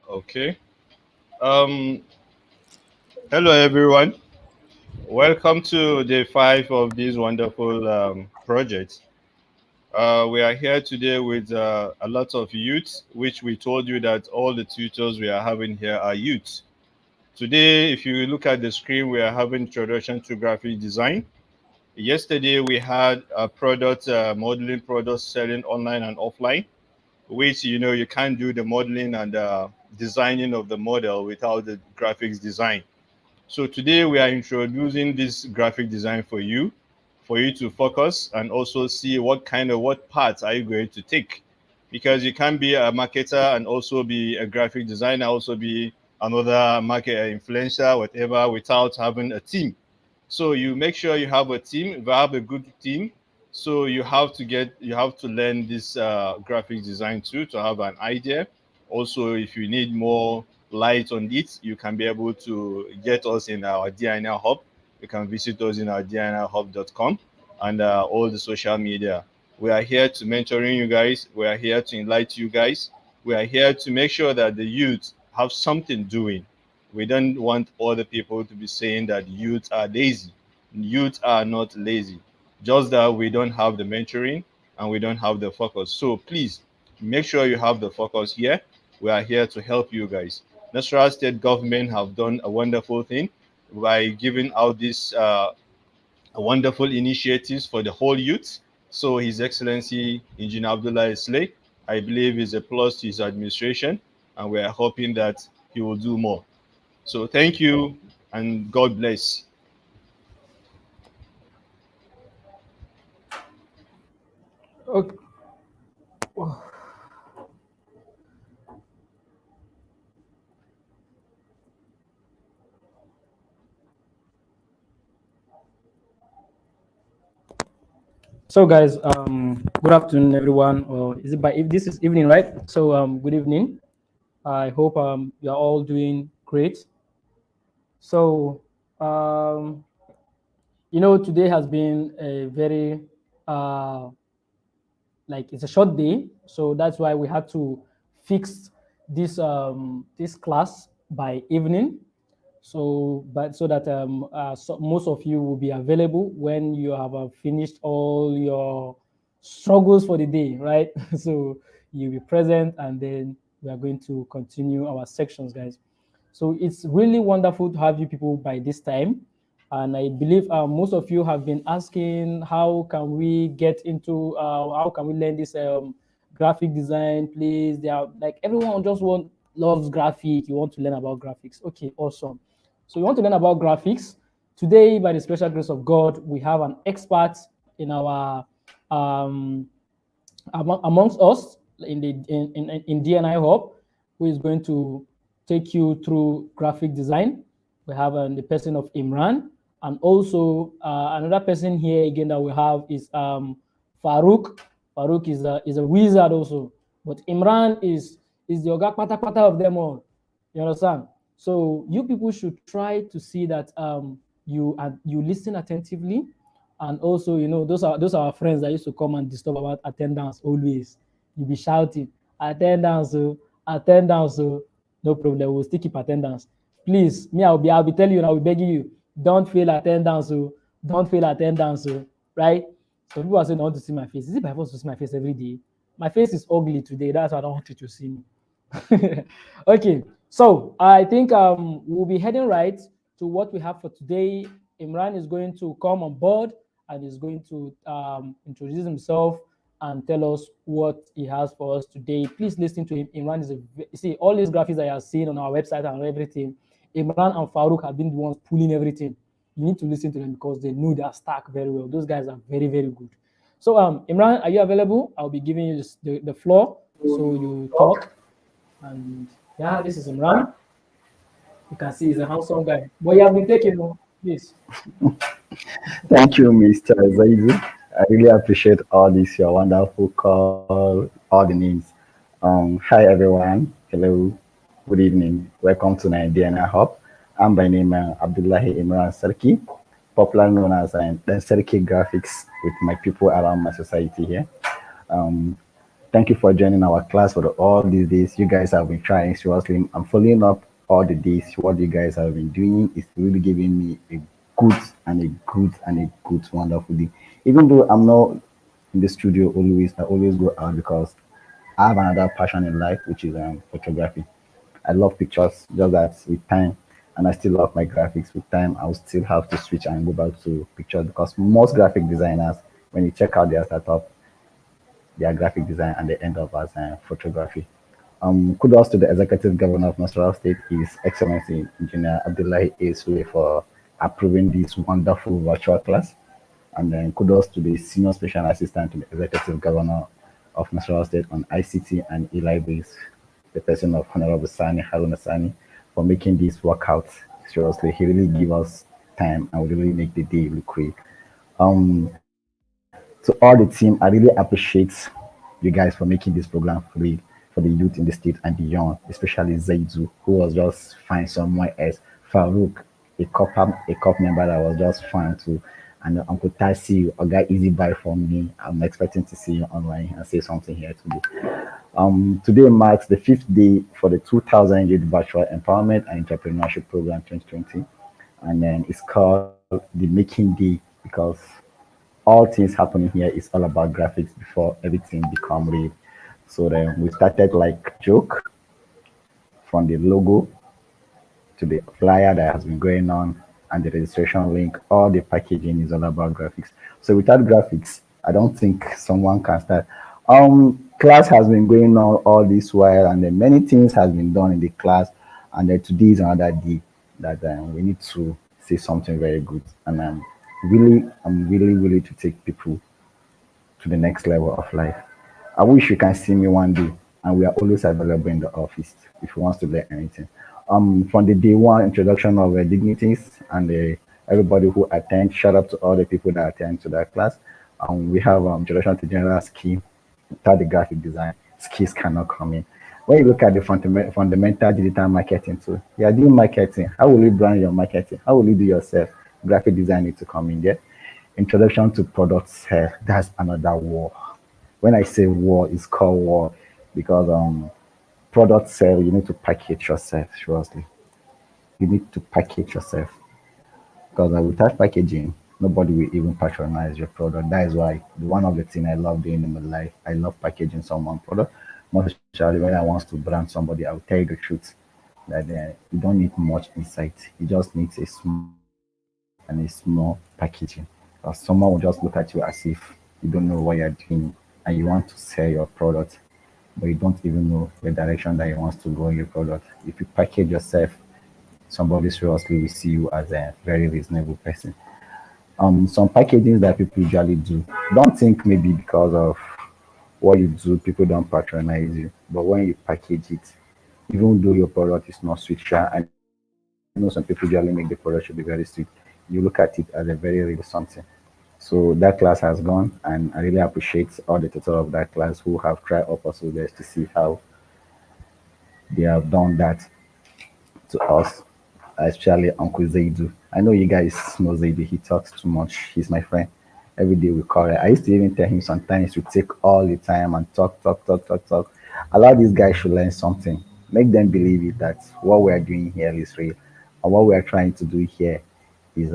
Okay. Um, Hello, everyone. Welcome to day 5 of this wonderful project. We are here today with a lot of youth, which we told you that all the tutors we are having here are youth. Today, if you look at the screen, we are having introduction to graphic design. Yesterday, we had a product modeling products selling online and offline, which you can't do the modeling and designing of the model without the graphics design. So today we are introducing this graphic design for you to focus and also see what parts are you going to take, because you can't be a marketer and also be a graphic designer, also be another market influencer, whatever, without having a team. So you make sure you have a team. If you have a good team, so you have to learn this graphic design too to have an idea. Also, if you need more light on it, you can be able to get us in our DINR hub. You can visit us in our dinrhub.com and all the social media. We are here to mentoring you guys. We are here to enlighten you guys. We are here to make sure that the youth have something doing. We don't want other people to be saying that youth are lazy. Youth are not lazy. Just that we don't have the mentoring and we don't have the focus. So please make sure you have the focus here. We are here to help you guys. Nasarawa State government have done a wonderful thing by giving out these wonderful initiatives for the whole youth. So His Excellency Engineer Abdullah Islay, I believe, is a plus to his administration, and we are hoping that he will do more. So thank you and God bless. Okay. So guys, good afternoon everyone. Or is it by if this is evening, right? So good evening. I hope you're all doing great. So um, today has been a very uh, like it's a short day, so that's why we had to fix this class by evening. So but so that most of you will be available when you have finished all your struggles for the day, right? So you'll be present, and then we are going to continue our sections, guys. So it's really wonderful to have you people by this time. And I believe most of you have been asking, how can we get into, how can we learn this graphic design, please? They are like, everyone just loves graphic. You want to learn about graphics. Okay, awesome. So you want to learn about graphics. Today, by the special grace of God, we have an expert in our um, amongst us in DNI Hub, who is going to take you through graphic design. We have the person of Imran, and also another person here again that we have is Farouk. Farouk is a wizard also, but Imran is the oga pata pata of them all. You understand? So you people should try to see that you listen attentively, and also, those are our friends that used to come and disturb about attendance always. You be shouting, attendance, oh, attendance, oh. No problem, we'll still keep attendance. Please, me, I'll be telling you, and I'll be begging you, don't fail attendance, oh, don't fail attendance, oh, right? So people are saying, I want to see my face. Is it by force to see my face every day? My face is ugly today. That's why I don't want you to see me. Okay, so I think we'll be heading right to what we have for today. Imran is going to come on board and is going to introduce himself and tell us what he has for us today. Please listen to him. Imran is see all these graphics that you are seeing on our website and everything. Imran and Farouk have been the ones pulling everything. You need to listen to them because they know their stack very well. Those guys are very, very good. So Imran, are you available? I'll be giving you the floor so you talk. And yeah, this is Imran. You can see he's a handsome guy. But you have been taking, please. Thank you, Mr. Zaidu. I really appreciate all this, your wonderful call, all the names. Hi, everyone. Hello. Good evening. Welcome to Nigeria Hub. I'm by name Abdullahi Imran Sarki, popular known as Sarki Graphics with my people around my society here. Um, Thank you for joining our class for all these days. You guys have been trying seriously. I'm following up all the days. What you guys have been doing is really giving me a good and a good and a good wonderful day. Even though I'm not in the studio always, I always go out because I have another passion in life, which is photography. I love pictures, just that with time, and I still love my graphics. With time, I'll still have to switch and go back to pictures because most graphic designers, when you check out their startup, their graphic design and they end up as photography. Kudos to the executive governor of Nasarawa State, His Excellency Engineer Abdullahi A. Sule for approving this wonderful virtual class. And then kudos to the Senior Special Assistant to the Executive Governor of Nasarawa State on ICT and e-libraries, the person of Honorable Sani Haruna Sani, for making this work out. Seriously, he really give us time and really make the day look great. To all the team, I really appreciate you guys for making this program free for the youth in the state and beyond, especially Zaidu, who was just fine somewhere else. Farouk, a cop member that was just fine too. And Uncle Tasi, a guy easy buy from me. I'm expecting to see you online and say something here today. Today marks the fifth day for the 2000 Youth Virtual Empowerment and Entrepreneurship Program 2020. And then it's called the Making Day because all things happening here is all about graphics before everything become real. So then we started like joke from the logo to the flyer that has been going on and the registration link. All the packaging is all about graphics. So without graphics, I don't think someone can start. Class has been going on all this while, and then many things has been done in the class. And then today is another day that we need to say something very good. And I'm really, really to take people to the next level of life. I wish you can see me one day, and we are always available in the office if you want to learn anything. From the day one introduction of dignities and everybody who attend, shout out to all the people that attend to that class. We have introduction to general scheme, without the graphic design, skills cannot come in. When you look at the fundamental digital marketing too, you are doing marketing. How will you brand your marketing? How will you do yourself? Graphic design needs to come in there. Introduction to products here, that's another war. When I say war, it's called war because product sale, you need to package yourself, seriously. You need to package yourself because without packaging, nobody will even patronize your product. That is why one of the things I love doing in my life, I love packaging someone product. Most especially when I want to brand somebody, I'll tell you the truth that you don't need much insight. You just need a small insight and a small packaging. Because someone will just look at you as if you don't know what you're doing and you want to sell your product, but you don't even know the direction that you want to go in your product. If you package yourself, somebody seriously will see you as a very reasonable person. Some packaging that people usually do, don't think maybe because of what you do, people don't patronize you. But when you package it, even though your product is not sweet, sure, I know some people usually make the product should be very sweet. You look at it as a very real something. So that class has gone, and I really appreciate all the tutor of that class who have tried up also best to see how they have done that to us, especially Uncle Zaidu. I know you guys know Zaidu. He talks too much. He's my friend. Every day we call it. I used to even tell him sometimes to take all the time and talk, talk, talk, talk, talk. Allow these guys to learn something. Make them believe it that what we are doing here is real, and what we are trying to do here is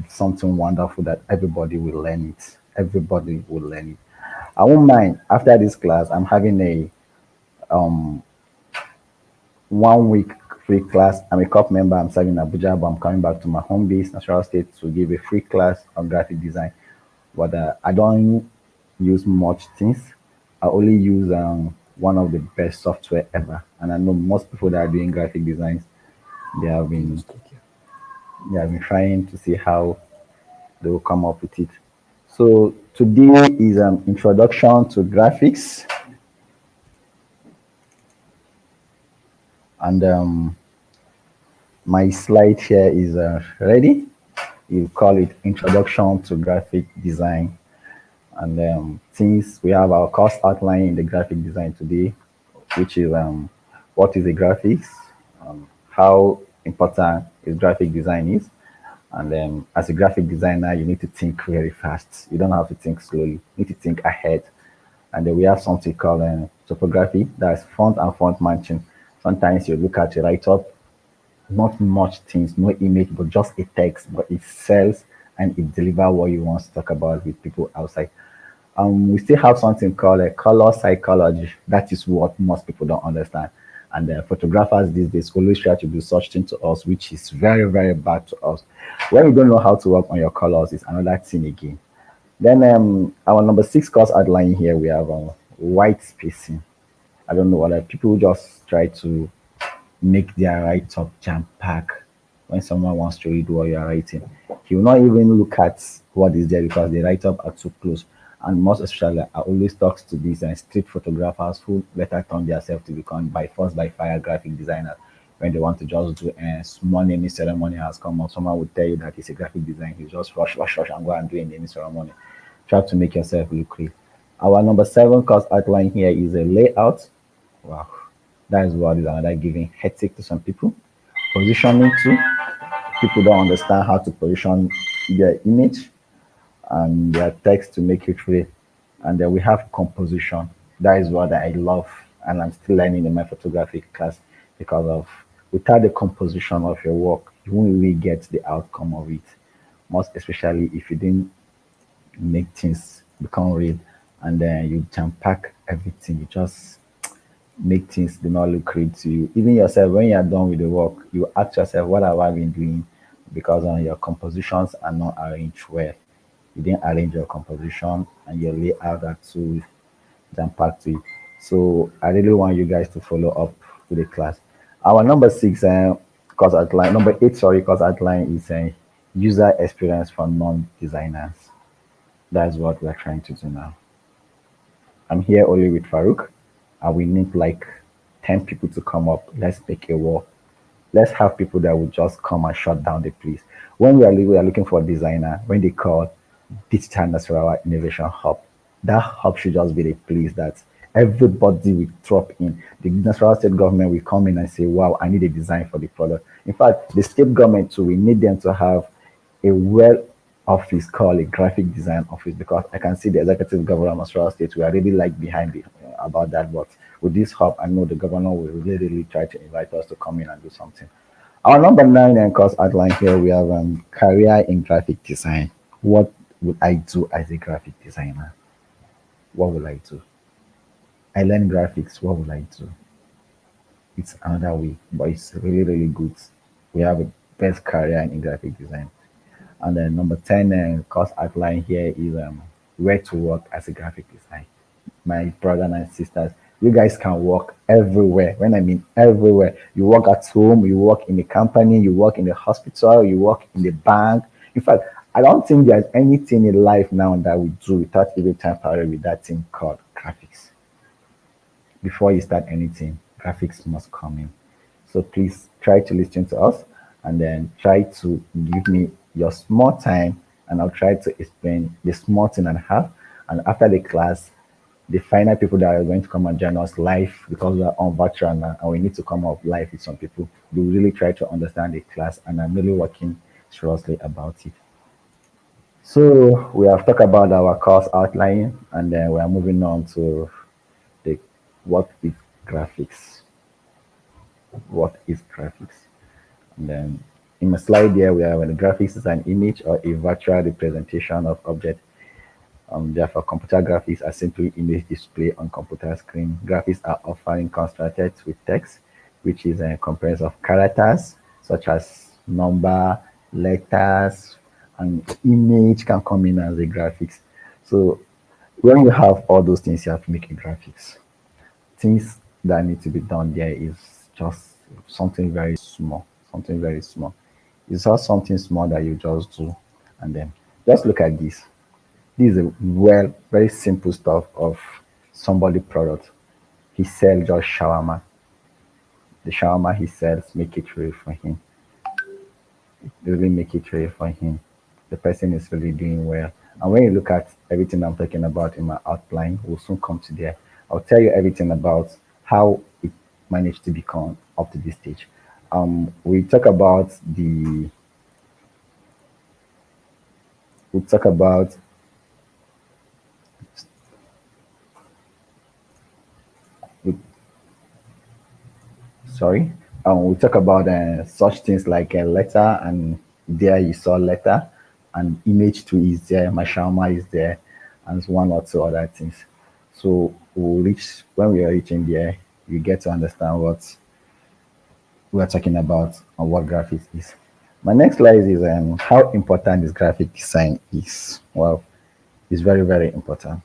something wonderful that everybody will learn it. Everybody will learn it. I won't mind after this class. I'm having a 1 week free class. I'm a COP member. I'm serving in Abuja, but I'm coming back to my home base, National State, to give a free class on graphic design. But I don't use much things. I only use one of the best software ever, and I know most people that are doing graphic designs, they have been they have been trying to see how they will come up with it. So today is an introduction to graphics, and my slide here is ready. You call it Introduction to Graphic Design. And since we have our course outline in the graphic design today, which is what is a graphics, how important is graphic design is, and as a graphic designer, you need to think very fast. You don't have to think slowly. You need to think ahead. And then we have something called topography, that's font and font matching. Sometimes you look at your write up, not much things, no image, but just a text, but it sells and it delivers what you want to talk about with people outside. We still have something called a color psychology. That is what most people don't understand. And photographers these days always try to do such thing to us, which is very, very bad to us. When you don't know how to work on your colors, it's another thing again. Then our number six course outline here, we have white spacing. I don't know whether people just try to make their write up jam pack when someone wants to read what you are writing. He will not even look at what is there because the write up are too close. And most especially, I always talk to these street photographers who later turn themselves to become by force by fire graphic designers when they want to just do a small naming ceremony has come up. Someone would tell you that it's a graphic design. You just rush and go and do a naming ceremony. Try to make yourself look clean. Our number seven course outline here is a layout. Wow, that is what is another giving headache to some people. Positioning too. People don't understand how to position their image and their text to make it real. And then we have composition. That is what I love, and I'm still learning in my photography class because of without the composition of your work, you won't really get the outcome of it. Most especially if you didn't make things become real and then you jam pack everything. You just make things do not look real to you. Even yourself, when you are done with the work, you ask yourself, what have I been doing? Because your compositions are not arranged well. You didn't arrange your composition and your layout are too jam packed to it. So I really want you guys to follow up with the class. Our number six course outline, number eight, sorry, course outline is user experience for non-designers. That's what we're trying to do now. I'm here only with Farouk, and we need like 10 people to come up. Let's make a wall. Let's have people that will just come and shut down the place. When we are looking for a designer, when they call Digital Nasarawa Innovation Hub, that hub should just be the place that everybody will drop in. The Nasarawa state government will come in and say, wow, I need a design for the product. In fact, the state government too, we need them to have a well office called a graphic design office because I can see the executive governor of Nasarawa State. We are really like behind it about that. But with this hub, I know the governor will really try to invite us to come in and do something. Our number nine and course outline here, we have career in graphic design. What would I do as a graphic designer? What will I do? I learn graphics. What will I do? It's another way, but it's really good. We have a best career in graphic design. And then number 10 course outline here is where to work as a graphic design. My brother and sisters, you guys can work everywhere. When I mean everywhere, you work at home, you work in a company, you work in the hospital, you work in the bank. In fact, I don't think there's anything in life now that we do without even temporary with that thing called graphics. Before you start anything, graphics must come in. So please try to listen to us and then try to give me your small time and I'll try to explain the small thing and a half. And after the class, the final people that are going to come and join us live because we are on virtual now and we need to come up live with some people. We really try to understand the class and I'm really working seriously about it. So we have talked about our course outline and then we are moving on to the what is graphics. What is graphics? And then in my slide here, we have when the graphics is an image or a virtual representation of object. Therefore, computer graphics are simply image display on computer screen. Graphics are often constructed with text, which is a comparison of characters such as number, letters, and image can come in as a graphics. So when you have all those things, you have to make a graphics. Things that need to be done there is just something very small, something very small. It's just something small that you just do, and then just look at this. This is a well, very simple stuff of somebody product. He sells just shawarma. The shawarma he sells make it real for him. Really make it real for him. The person is really doing well. And when you look at everything I'm talking about in my outline, we'll soon come to there. I'll tell you everything about how it managed to become up to this stage. We talk about the we talk about sorry. We talk about such things like a letter, and there you saw letter, and image too is there, mashama is there, and one or two other things. So we'll reach when we are reaching there, you get to understand what we are talking about and what graphics is. My next slide is how important is graphic design is. Well, it's very, very important.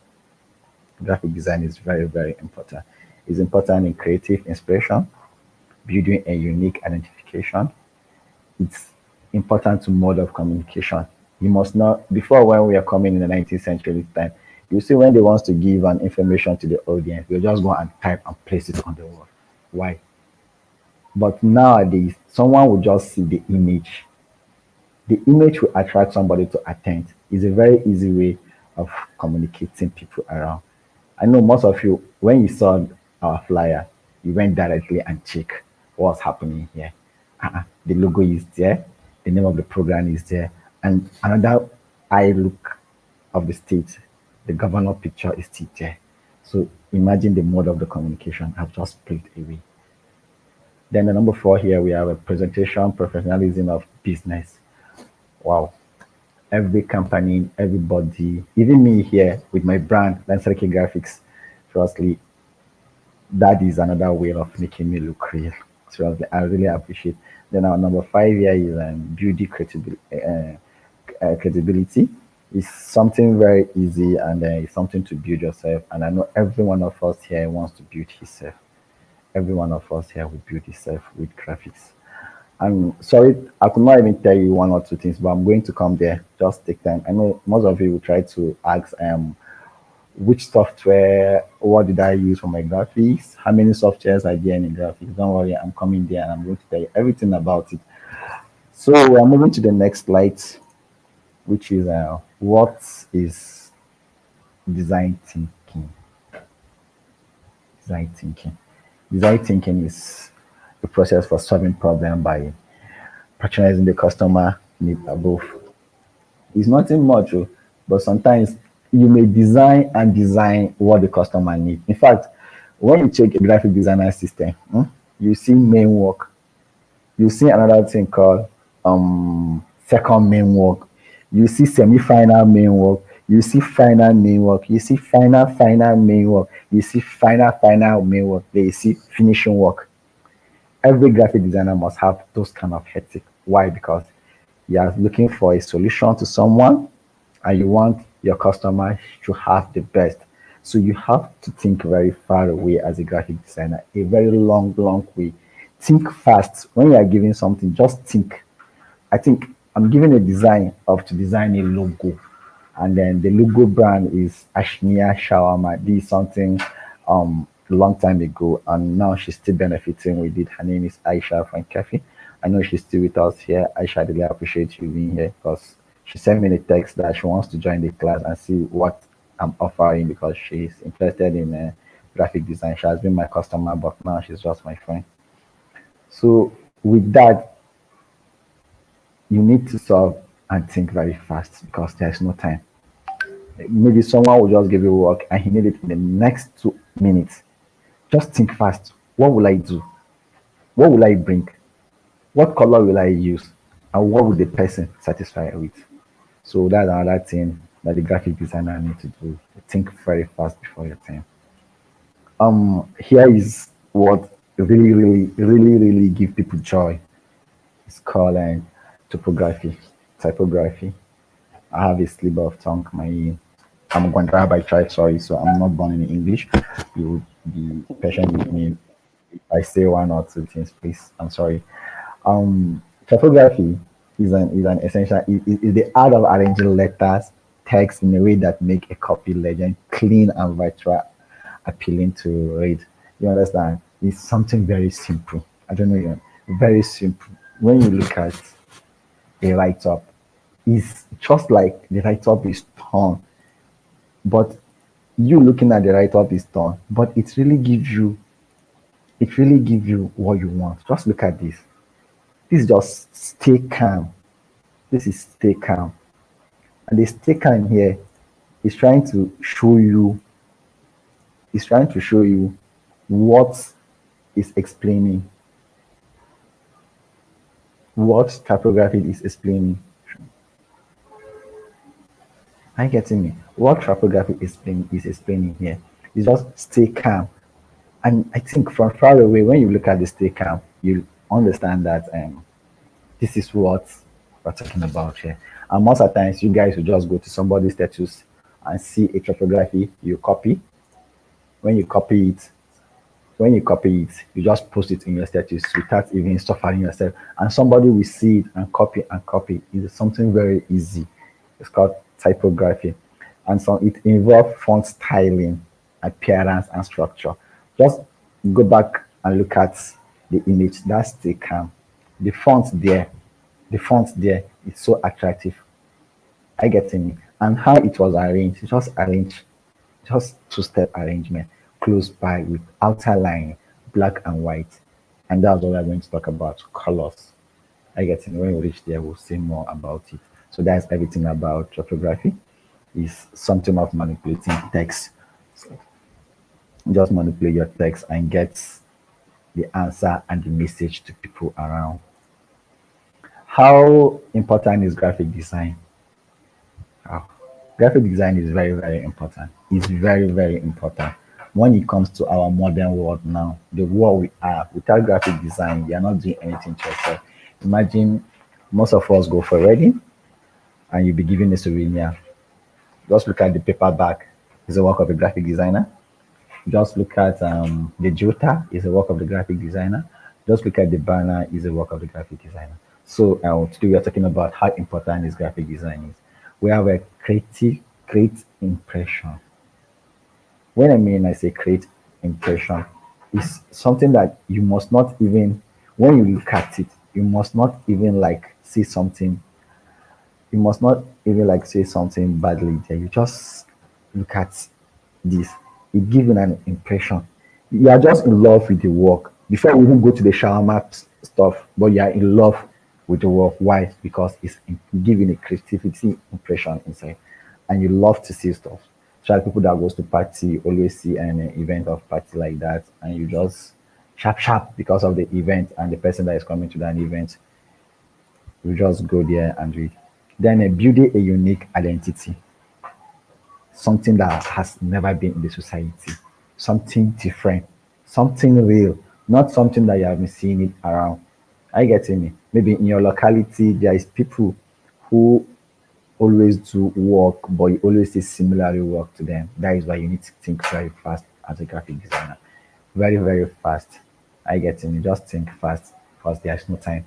Graphic design is very, very important. It's important in creative inspiration, building a unique identification. It's important to mode of communication. You must not, before when we are coming in the 19th century time, you see when they want to give an information to the audience, they'll just go and type and place it on the wall. Why? But nowadays, someone will just see the image. The image will attract somebody to attend. It's a very easy way of communicating people around. I know most of you, when you saw our flyer, you went directly and check what's happening here. The logo is there, the name of the program is there, and another eye look of the state, the governor picture is still there. So imagine the mode of the communication have just played away. Then the number four here, we have a presentation professionalism of business. Wow. Every company, everybody, even me here with my brand, Lancerki Graphics, firstly, that is another way of making me look real. So I really appreciate. Then our number five here is beauty credibility. Credibility is something very easy, and it's something to build yourself. And I know every one of us here wants to build himself. Every one of us here will build himself with graphics. I'm sorry, I could not even tell you one or two things, but I'm going to come there. Just take time. I know most of you will try to ask which software, what did I use for my graphics, how many softwares are there in graphics. Don't worry, I'm coming there and I'm going to tell you everything about it. So we're moving to the next slide, which is what is design thinking. Design thinking. Design thinking is the process for solving problem by patronizing the customer need above. It's nothing much, but sometimes you may design and design what the customer needs. In fact, when you check a graphic designer system, you see main work. You see another thing called second main work. You see semi-final main work. You see final main work. You see final main work. You see final main work. Then you see finishing work. Every graphic designer must have those kind of hectic. Why? Because you are looking for a solution to someone and you want your customer to have the best. So you have to think very far away as a graphic designer, a very long way. Think fast. When you are giving something, just think. I think I'm giving a design of to design a logo, and then the logo brand is Ashnia Shawarma. This is something a long time ago, and now she's still benefiting with it. Her name is Aisha from Cafe. I know she's still with us here. Aisha, I really appreciate you being here because she sent me the text that she wants to join the class and see what I'm offering because she's interested in graphic design. She has been my customer, but now she's just my friend. So with that, you need to solve and think very fast because there's no time. Maybe someone will just give you work and he need it in the next 2 minutes. Just think fast. What will I do? What will I bring? What color will I use? And what will the person satisfy with? So that's another thing that the graphic designer need to do. Think very fast before your time. Here is what really give people joy. It's called topography, typography. I have a slip of tongue. I'm Gwandra by tribe, sorry, so I'm not born in English. You would be patient with me if I say one or two things, please. I'm sorry. Typography is an essential is the art of arranging letters, text in a way that make a copy legend clean and virtual, appealing to read. You understand? It's something very simple. I don't know, very simple. When you look at a write up, it's just like the write up is torn, but you looking at the write up is torn, but it really gives you what you want. Just look at this. This is just stay calm. This is stay calm. And the stay calm here is trying to show you what is explaining. what typography is explaining. Are you getting me? What typography is explaining here is just stay calm. And I think from far away, when you look at the stay calm, you understand that this is what we're talking about here. And most of the times, you guys will just go to somebody's status and see a typography, you copy. When you copy it, you just post it in your status without even suffering yourself. And somebody will see it and copy and copy. It's something very easy. It's called typography. And so it involves font styling, appearance, and structure. Just go back and look at the image. That's the cam. The font there, the font there is so attractive. I get me. And how it was arranged, it just arranged, just two-step arrangement, close by with outer line, black and white. And that's what we're going to talk about, colors. I get it. When we reach there, we'll say more about it. So that's everything about typography. Is something of manipulating text. So just manipulate your text and get the answer and the message to people around. How important is graphic design? Wow. Graphic design is very, very important. It's very, very important. When it comes to our modern world now, the world we are, without graphic design, you're not doing anything to yourself. Imagine most of us go for a wedding and you'll be given a souvenir. Just look at the paperback. It's a work of a graphic designer. Just look at the jota is a work of the graphic designer. Just look at the banner is a work of the graphic designer. So today we are talking about how important this graphic design is. We have a create impression. When I say create impression, it's something that you must not even, when you look at it, you must not even like say something, you must not even like say something badly there. You just look at this. It gives you an impression. You are just in love with the work. Before we even go to the shawarma stuff, but you are in love with the work. Why? Because it's giving a creativity impression inside. And you love to see stuff. So like people that goes to party always see an event of party like that, and you just sharp because of the event and the person that is coming to that event. You just go there and read. Then building a unique identity, something that has never been in the society, something different, something real, not something that you have been seeing it around. Are you getting me? Maybe in your locality, there is people who always do work, but you always see similarly work to them. That is why you need to think very fast as a graphic designer. Very, very fast. I get me. Just think fast because there's no time.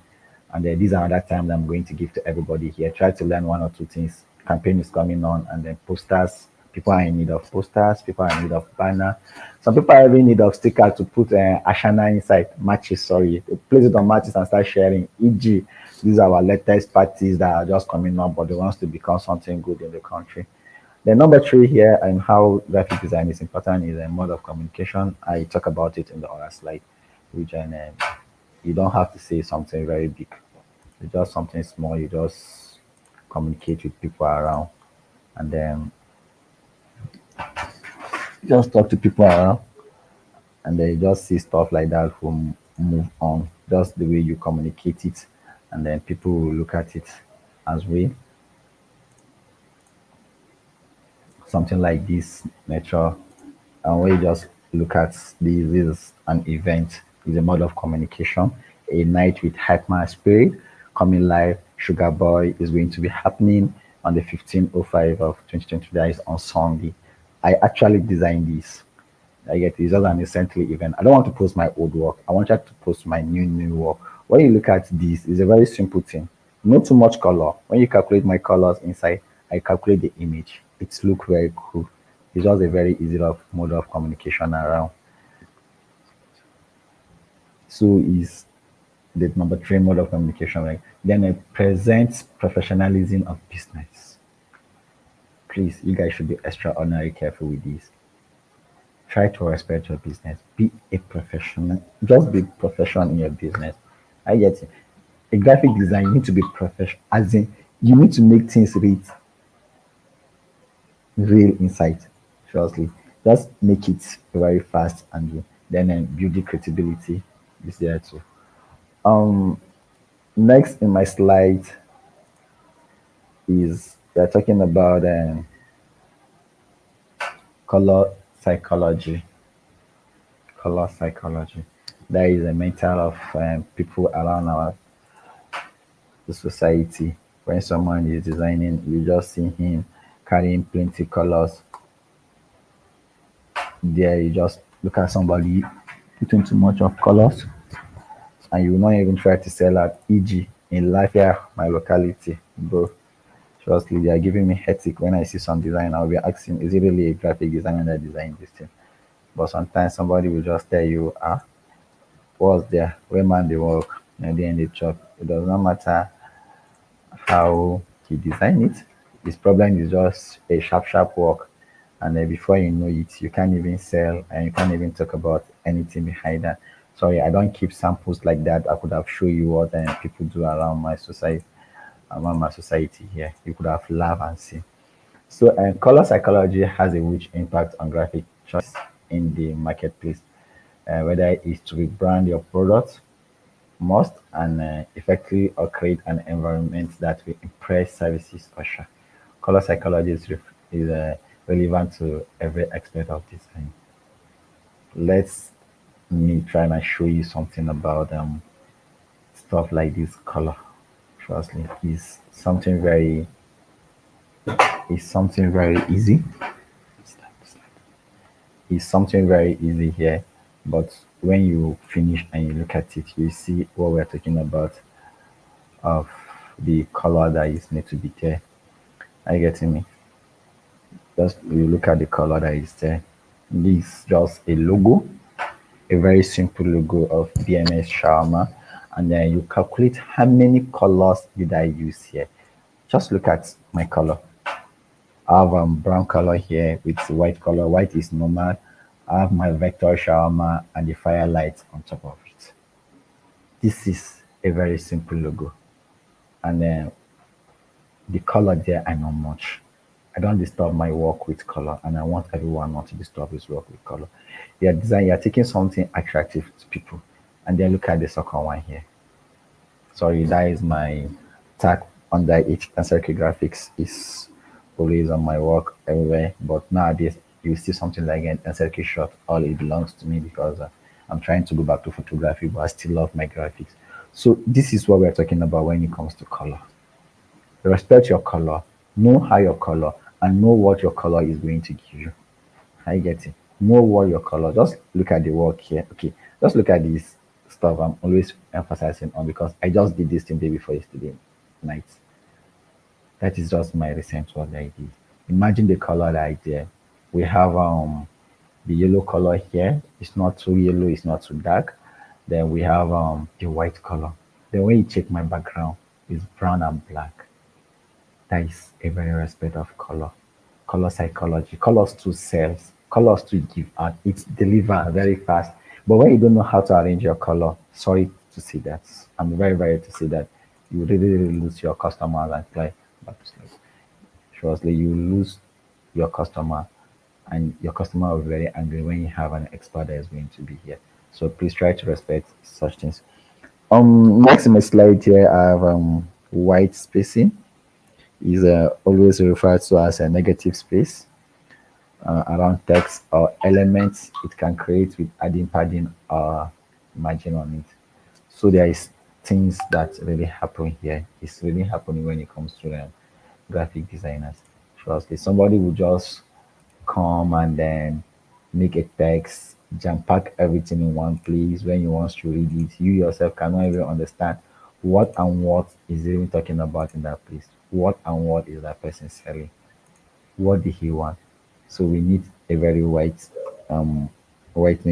And these are other time that I'm going to give to everybody here. Try to learn one or two things. Campaign is coming on, and then posters. People are in need of posters. People are in need of banner. Some people are even in need of sticker to put Ashana inside matches. Sorry, place it on matches and start sharing. E.g., these are our latest parties that are just coming up, but they want to become something good in the country. The number three here and how graphic design is important is a mode of communication. I talk about it in the other slide, which you don't have to say something very big. It's just something small. You just communicate with people around, and then just talk to people around, and then you just see stuff like that will move on. Just the way you communicate it, and then people will look at it as well. Something like this nature, and when you just look at this is an event, is a mode of communication. A night with Hackman Spirit coming live. Sugar Boy is going to be happening on the 15:05 of 2020. That is on Sunday. I actually designed this. I get it's just an essentially event. I don't want to post my old work. I want you to post my new work. When you look at this, it's a very simple thing. Not too much color. When you calculate my colors inside, I calculate the image. It look very cool. It's just a very easy mode of communication around. So is the number three mode of communication, right? Then it presents professionalism of business. Please, you guys should be extraordinarily careful with this. Try to respect your business. Be a professional. Just be professional in your business. I get it. A graphic design, you need to be professional. As in, you need to make things real inside. Firstly, just make it very fast and then build the credibility is there too. Um, Next in my slide is we're talking about color psychology. Color psychology. That is a mental of people around our the society. When someone is designing, you just see him carrying plenty colors. There, you just look at somebody putting too much of colors, and you will not even try to sell out. E.g., in Lafia, my locality, bro. Trustly, they are giving me headache when I see some design. I'll be asking, is it really a graphic designer that designed this thing? But sometimes somebody will just tell you, what's there? Where man they work? And then they chop. It does not matter how he designed it. His problem is just a sharp work. And then before you know it, you can't even sell and you can't even talk about anything behind that. Sorry, I don't keep samples like that. I could have shown you what people do around my society here. You could have laughed and seen. So, color psychology has a huge impact on graphic choice in the marketplace, whether it's to rebrand your product must and effectively or create an environment that will impress services or share. Color psychology is relevant to every aspect of design. Let's me try and show you something about stuff like this color. Trust me, is something very easy. It's something very easy here, but when you finish and you look at it, you see what we're talking about of the color that is need to be there. Are you getting me? Just you look at the color that is there. This is just a logo, a very simple logo of BMS shawarma, and then you calculate how many colors did I use here. Just look at my color. I have brown color here with white color. White is normal. I have my vector shawarma and the firelight on top of it. This is a very simple logo, and then the color there I know much. I don't disturb my work with color, and I want everyone not to disturb his work with color. You're taking something attractive to people, and then look at the second one here. Sorry, that is my tag under each Ansarki graphics is always on my work everywhere. But nowadays, you see something like an Ansarki shot, all it belongs to me because I'm trying to go back to photography, but I still love my graphics. So this is what we're talking about when it comes to color. Respect your color, know how your color, and know what your color is going to give you. I get it. Know what your color. Just look at the work here. Okay, just look at this stuff I'm always emphasizing on because I just did this thing day before yesterday night. That is just my recent work that I did. Imagine the color that I did. We have the yellow color here. It's not too yellow, it's not too dark. Then we have the white color. Then when you check my background, it's brown and black. That is a very respect of color. Color psychology. Colors to sales. Colors to give out. It's deliver very fast. But when you don't know how to arrange your color, sorry to say that. I'm very to say that you really lose your customers and client. But surely you lose your customer and your customer will be very angry when you have an expert that is going to be here. So please try to respect such things. Next in my slide here, I have white spacing is always referred to as a negative space around text or elements it can create with adding padding or margin on it. So there is things that really happen here. It's really happening when it comes to graphic designers. Trust me, somebody will just come and then make a text, jam pack everything in one place. When you want to read it, you yourself cannot even understand what is even talking about in that place. What and what is that person selling? What did he want? So we need a very whitening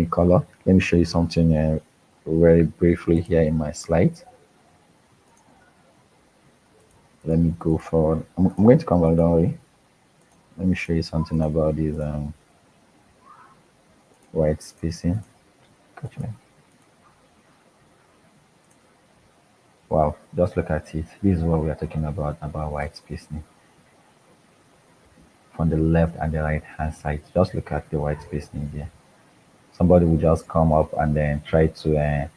color. Let me show you something very briefly here in my slide. Let me go forward. I'm going to come back, don't worry. Let me show you something about this white spacing. Gotcha. Wow, just look at it. This is what we are talking about white spacing. From the left and the right hand side, just look at the white spacing here. Somebody will just come up and then try to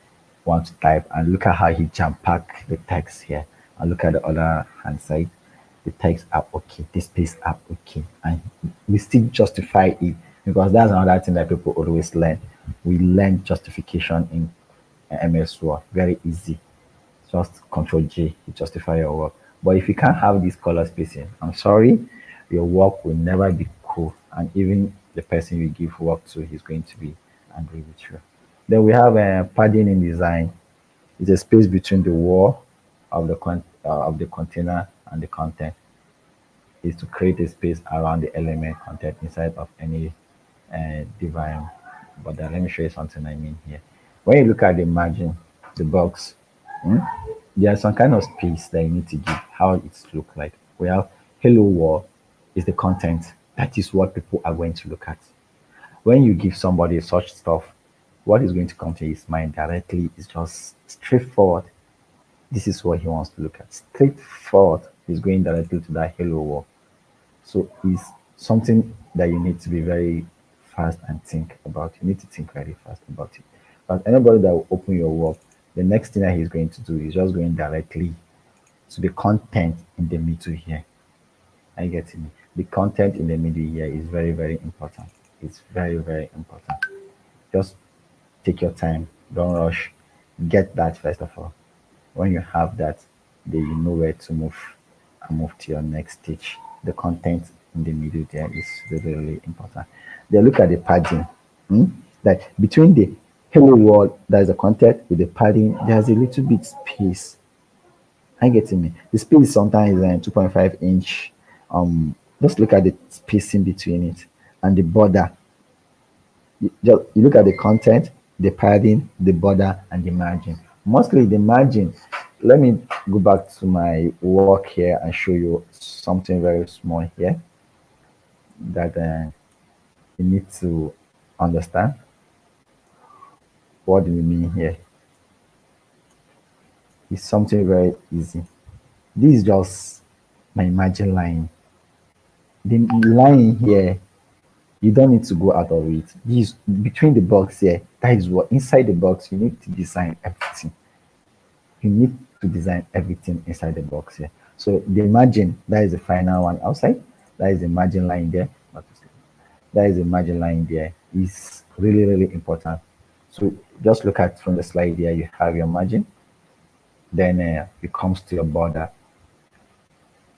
want to type, and look at how he jam pack the text here, and look at the other hand side. The text are okay, the space are okay, and we still justify it, because that's another thing that people always learn. We learn justification in MS Word very easy. Just Control J, you justify your work. But if you can't have this color spacing, I'm sorry, your work will never be cool. And even the person you give work to is going to be angry with you. Then we have padding in design. It's a space between the wall of the container and the content. Is to create a space around the element content inside of any divine. But let me show you something I mean here. When you look at the margin, the box, hmm, there's some kind of space that you need to give how it look like. We have hello world is the content. That is what people are going to look at. When you give somebody such stuff, what is going to come to his mind directly is just straightforward. This is what he wants to look at. Straightforward. He's going directly to that hello world. So it's something that you need to be very fast and think about. You need to think very fast about it. But anybody that will open your work, the next thing that he's going to do is just going directly to the content in the middle here. Are you getting me? The content in the middle here is very, very important. It's very, very important. Just take your time. Don't rush. Get that first of all. When you have that, then you know where to move and move to your next stage. The content in the middle there is really, really important. Then look at the padding. Hmm? That between the hello world, that is the content with the padding, there's a little bit space. I getting me. The space sometimes is 2.5 inch. Just look at the spacing between it and the border. You look at the content, the padding, the border, and the margin. Mostly the margin. Let me go back to my work here and show you something very small here that you need to understand. What do we mean here? It's something very easy. This is just my margin line. The line here, you don't need to go out of it. This between the box here, that is what inside the box you need to design everything. You need to design everything inside the box here. So the margin, that is the final one outside. That is the margin line there. That is the margin line there. Is really, really important. So just look at from the slide here, you have your margin. Then it comes to your border.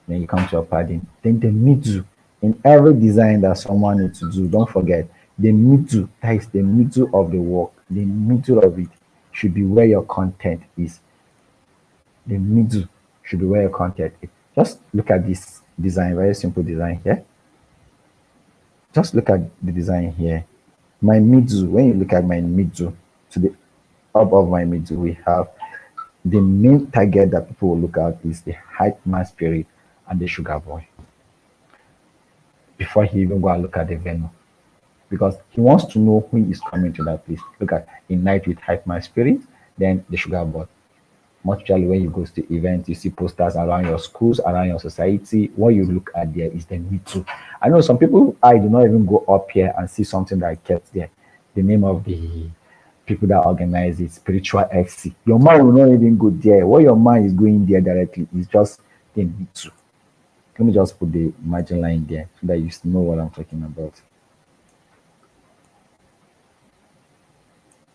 Then you come to your padding. Then the middle. In every design that someone needs to do, don't forget the middle, that is the middle of the work. The middle of it should be where your content is. The middle should be where your content is. Just look at this design, very simple design here. Just look at the design here. My middle, when you look at my middle, to the up of my middle, we have the main target that people will look at is the hype man spirit and the sugar boy before he even go and look at the venue, because he wants to know who is coming to that place. Look at a night with hype man spirit, then the sugar boy. Much usually when you go to events, you see posters around your schools, around your society. What you look at there is the middle. I know some people, I do not even go up here and see something that I kept there. The name of the people that organize it, Spiritual FC. Your mind will not even go there. What your mind is going there directly is just the middle. Let me just put the margin line there so that you know what I'm talking about.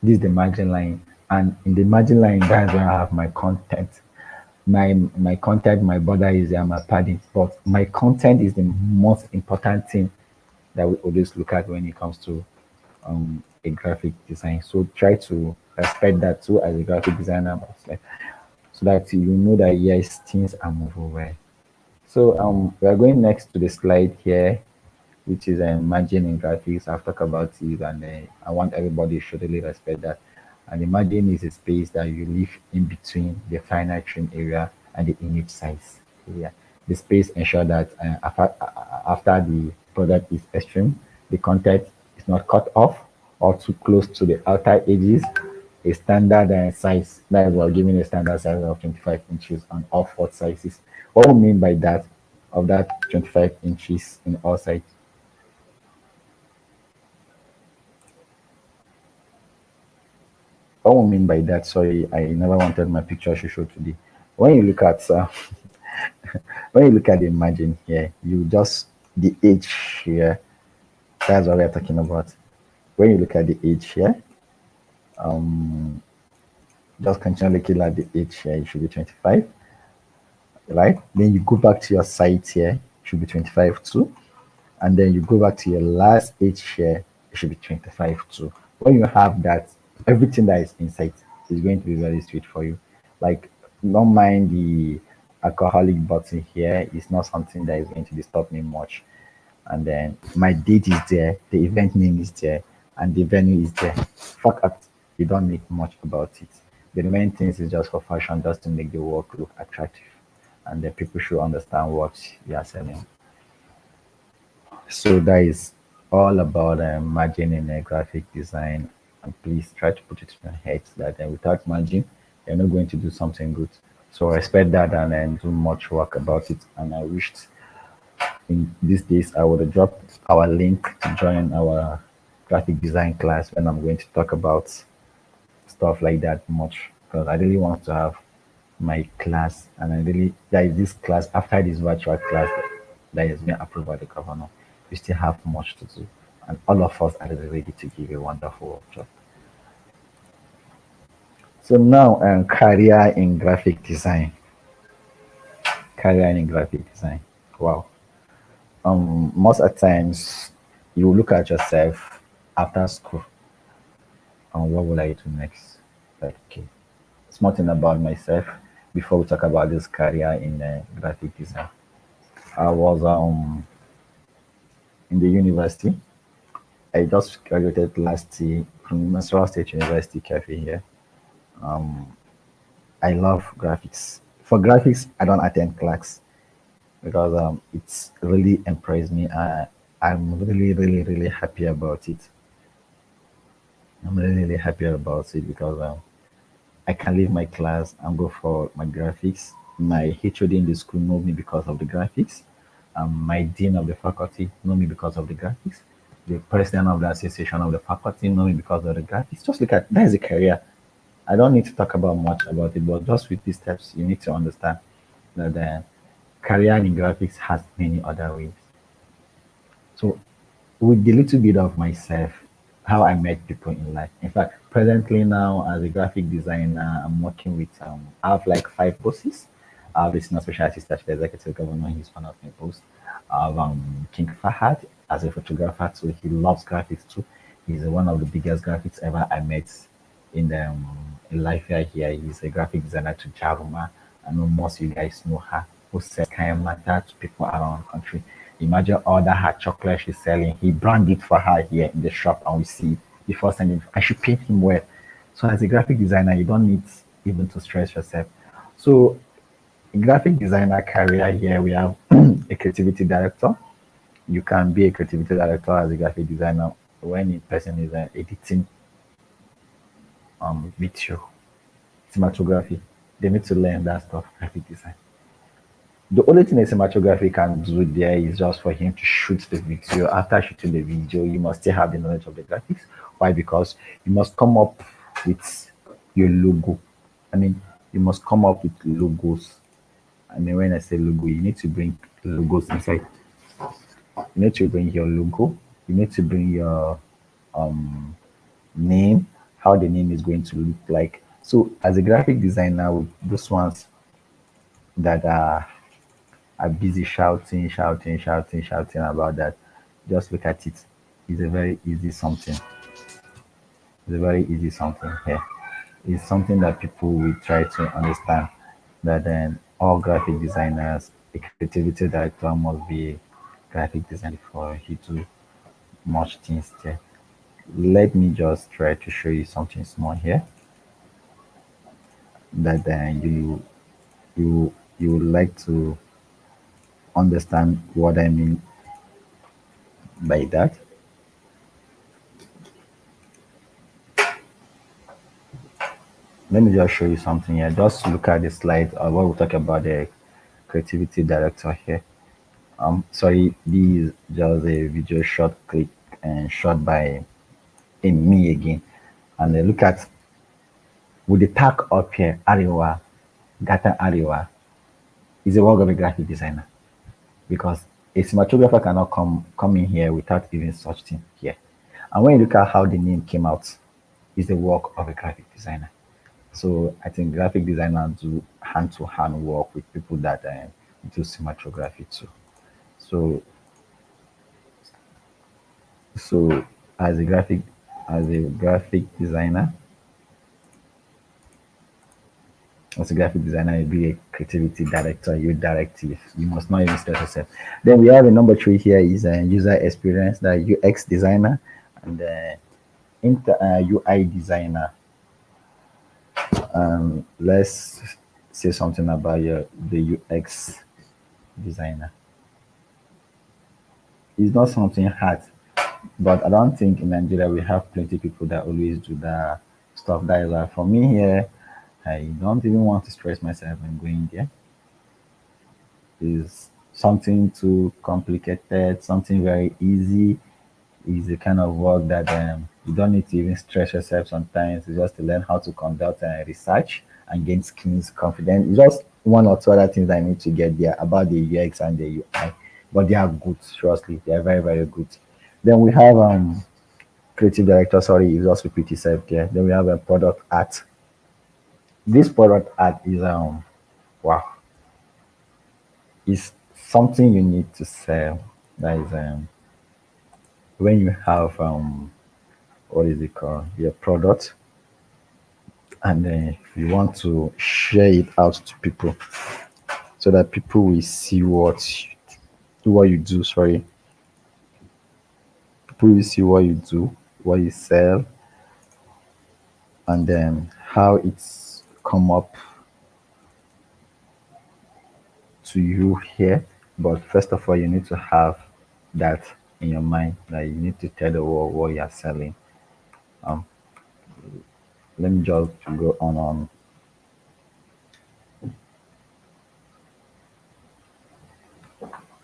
This is the margin line, and in the margin line, that's where I have my content. My content, my border is there, my padding, but my content is the most important thing that we always look at when it comes to a graphic design. So try to respect that too as a graphic designer, so that you know that yes, things are moving well. So we are going next to the slide here, which is margin in graphics. I've talked about it, and I want everybody should really respect that. And the margin is a space that you leave in between the final trim area and the image size area. The space ensure that after the product is extreme, the content is not cut off or too close to the outer edges. A standard size, that is, we're giving a standard size of 25 inches on all four sizes. What we mean by that, of that 25 inches in all sides? what I mean by that, sorry, I never wanted my picture to show today. When you look at when you look at the margin here, you just the age here. That's what we are talking about. When you look at the age here, just continue looking at the age here. It should be 25, right? Then you go back to your site here. It should be 25 too. And then you go back to your last age share, it should be 25 too. When you have that, everything that is inside is going to be very sweet for you. Like, don't mind the alcoholic button here, it's not something that is going to disturb me much. And then my date is there, the event name is there, and the venue is there. Fuck it, you don't need much about it. The main things is just for fashion, just to make the work look attractive, and then people should understand what you are selling. So that is all about margin in a graphic design. And please try to put it in your head that without margin, you're not going to do something good. So respect that and then do much work about it. And I wished in these days I would have dropped our link to join our graphic design class when I'm going to talk about stuff like that much, because I really want to have my class, and I really there is this class after this virtual class that has been approved by the governor. We still have much to do, and all of us are really ready to give a wonderful workshop. So now, career in graphic design. Career in graphic design. Wow. Most of the times, you look at yourself after school, and what will I do next? Like, okay, small thing about myself before we talk about this career in graphic design. I was in the university. I just graduated last year from Nasarawa State University Cafe here. I love graphics. For graphics, I don't attend class because it's really impressed me. I'm really, really, really happy about it. I'm really, really happy about it because I can leave my class and go for my graphics. My HOD in the school know me because of the graphics. My dean of the faculty know me because of the graphics. The president of the association of the faculty know me because of the graphics. Just look at that is a career. I don't need to talk about much about it, but just with these steps, you need to understand that the career in graphics has many other ways. So, with the little bit of myself, how I met people in life. In fact, presently now as a graphic designer, I'm working with I have like five bosses. I have a senior special assistant to the executive governor. He's one of my posts. I have King Fahad as a photographer too. He loves graphics too. He's one of the biggest graphics ever I met in life here. He's a graphic designer to Jaruma. I know most of you guys know her, who sells kind matter to people around the country. Imagine all that her chocolate she's selling. He brand it for her here in the shop, and we see it before sending. I should pay him well. So as a graphic designer, you don't need even to stress yourself. So in graphic designer career here, we have a creativity director. You can be a creativity director as a graphic designer when a person is editing video, cinematography. They need to learn that stuff, graphic design. The only thing a cinematography can do there is just for him to shoot the video. After shooting the video, you must still have the knowledge of the graphics. Why? Because you must come up with your logo. I mean, you must come up with logos. I mean, when I say logo, you need to bring logos inside. You need to bring your logo. You need to bring your name, how the name is going to look like. So, as a graphic designer, with those ones that are busy shouting, shouting, shouting, shouting about that, just look at it. It's a very easy something. It's a very easy something here. It's something that people will try to understand that then all graphic designers, a creativity director must be graphic designer for he do much things there. Let me just try to show you something small here that then you would like to understand what I mean by that. Let me just show you something here. Just look at the slide of what we talk about the creativity director here. Sorry, this is just a video shot clip and shot by in me again. And look at with the tag up here, Ariwa, Gata Ariwa, is the work of a graphic designer because a cinematographer cannot come in here without even such thing here. And when you look at how the name came out, it's the work of a graphic designer. So I think graphic designers do hand-to-hand work with people that do cinematography too. So so as a graphic designer, as a graphic designer, you be a creativity director, you directive. You must not even stress yourself. Then we have a number three here is a user experience, that UX designer and UI designer. Let's say something about the UX designer. It's not something hard, but I don't think in Nigeria we have plenty of people that always do that stuff. That is why for me here, I don't even want to stress myself when going there. Is something too complicated, something very easy. Is the kind of work that you don't need to even stress yourself sometimes. It's just to learn how to conduct research and gain skills, confidence. It's just one or two other things that I need to get there about the UX and the UI. But they are good, trustly. They are very, very good. Then we have creative director, sorry, is also pretty self there. Then we have a product art. This product art is wow, is something you need to sell. That is when you have what is it called, your product, and you want to share it out to people so that people will see what you do. Sorry, people will see what you do, what you sell, and then how it's come up to you here. But first of all, you need to have that in your mind, that you need to tell the world what you are selling. Um, Let me just go on.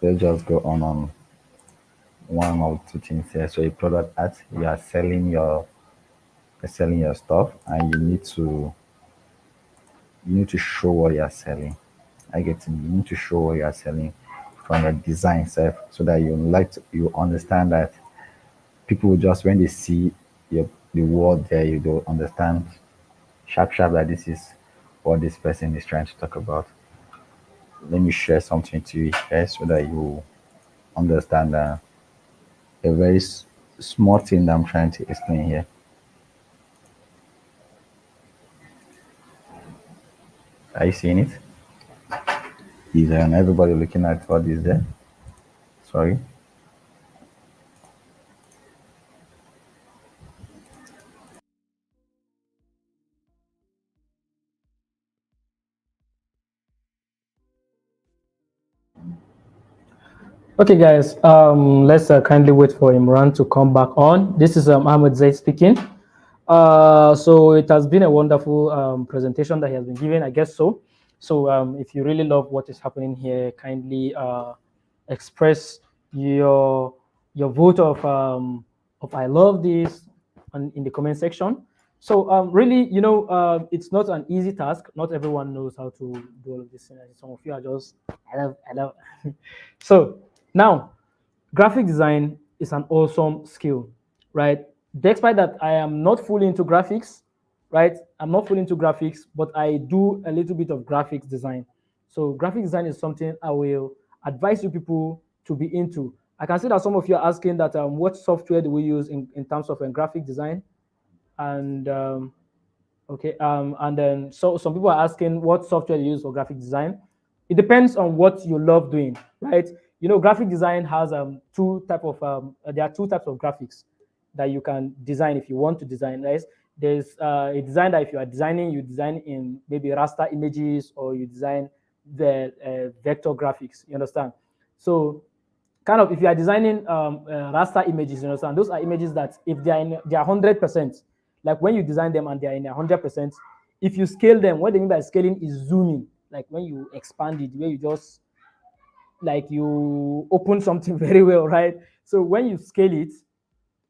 Let's just go on one or two things here. So a product art, you are selling your stuff, and you need to show what you are selling. I get it. You need to show what you are selling from your design self, so that you understand that people will just, when they see the word there, you will understand sharp that this is what this person is trying to talk about. Let me share something to you here so that you understand a very small thing that I'm trying to explain here. Are you seeing it? Is everybody looking at what is there? Sorry. Okay, guys, let's kindly wait for Imran to come back on. This is Ahmed Zaid speaking. So it has been a wonderful presentation that he has been given, I guess so. So if you really love what is happening here, kindly express your vote of I love this in the comment section. So really, it's not an easy task. Not everyone knows how to do all of this. Some of you are just I love. So now, graphic design is an awesome skill, right? Despite that I am not fully into graphics, right? I'm not fully into graphics, but I do a little bit of graphics design. So graphic design is something I will advise you people to be into. I can see that some of you are asking that what software do we use in terms of graphic design? And okay, and then so some people are asking what software you use for graphic design. It depends on what you love doing, right? Graphic design has there are two types of graphics that you can design if you want to design, right? There's a design that if you are designing, you design in maybe raster images, or you design the vector graphics. You understand? So kind of if you are designing raster images, you understand, those are images that if they are 100%, like when you design them and they are in 100%, if you scale them, what they mean by scaling is zooming, like when you expand it, where you just like you open something very well, right? So when you scale it,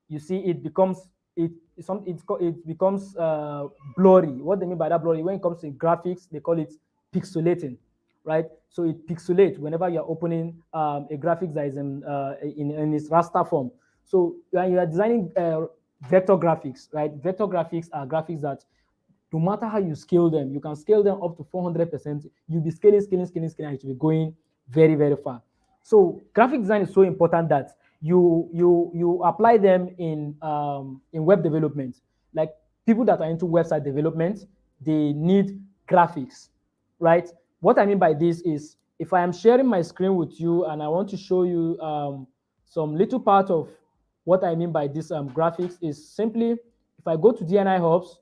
you see it becomes blurry. What they mean by that blurry, when it comes to graphics, they call it pixelating, right? So it pixelates whenever you're opening a graphics that is in its raster form. So when you are designing vector graphics, right? Vector graphics are graphics that no matter how you scale them, you can scale them up to 400%. You'll be scaling, and it will be going very, very far. So graphic design is so important that you apply them in web development. Like people that are into website development, they need graphics, right? What I mean by this is if I am sharing my screen with you and I want to show you some little part of what I mean by this graphics is simply if I go to DNI Hubs,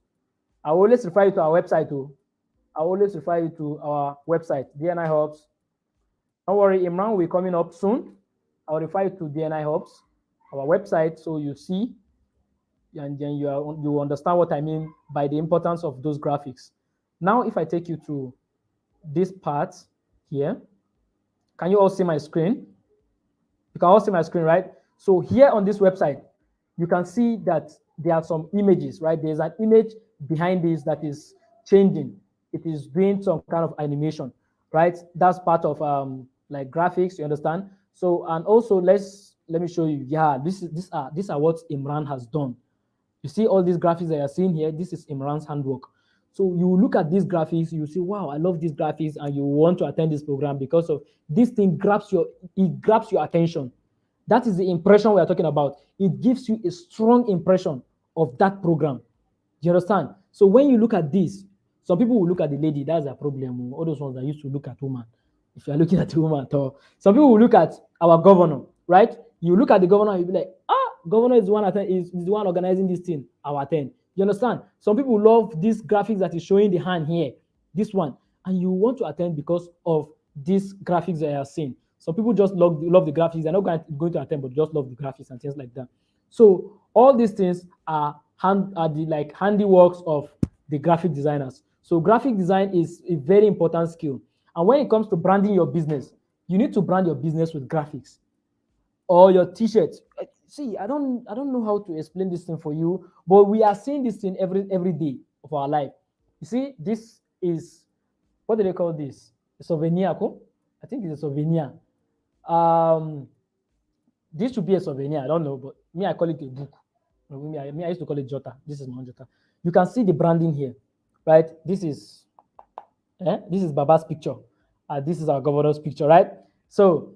I always refer you to our website too. I always refer you to our website, DNI Hubs. Don't worry, Imran will be coming up soon. I'll refer you to DNI Hubs, our website, so you see and then you understand what I mean by the importance of those graphics. Now, if I take you to this part here, can you all see my screen? You can all see my screen, right? So here on this website, you can see that there are some images, right? There's an image behind this that is changing. It is doing some kind of animation, right? That's part of like graphics, you understand? So, and also let me show you. Yeah, these are what Imran has done. You see all these graphics that you're seeing here, this is Imran's handwork. So you look at these graphics, you see, wow, I love these graphics, and you want to attend this program because of this thing grabs your attention. That is the impression we are talking about. It gives you a strong impression of that program. Do you understand? So when you look at this, some people will look at the lady, that's a problem. All those ones that used to look at woman. If you're looking at a woman at all, some people will look at our governor, right? You look at the governor, you'll be like, governor is the one is the one organizing this thing. I'll attend. You understand? Some people love this graphics that is showing the hand here, this one, and you want to attend because of these graphics that you are seeing. Some people just love the graphics. They're not going to attend, but just love the graphics and things like that. So all these things are the like handiworks of the graphic designers. So graphic design is a very important skill. And when it comes to branding your business, you need to brand your business with graphics or your t-shirts. See, I don't know how to explain this thing for you, but we are seeing this thing every day of our life. You see, this is, what do they call this? A souvenir. I think it's a souvenir. This should be a souvenir. I don't know, but me, I call it a book. I used to call it Jota. This is my own Jota. You can see the branding here, right? This is Baba's picture. This is our governor's picture, right? So,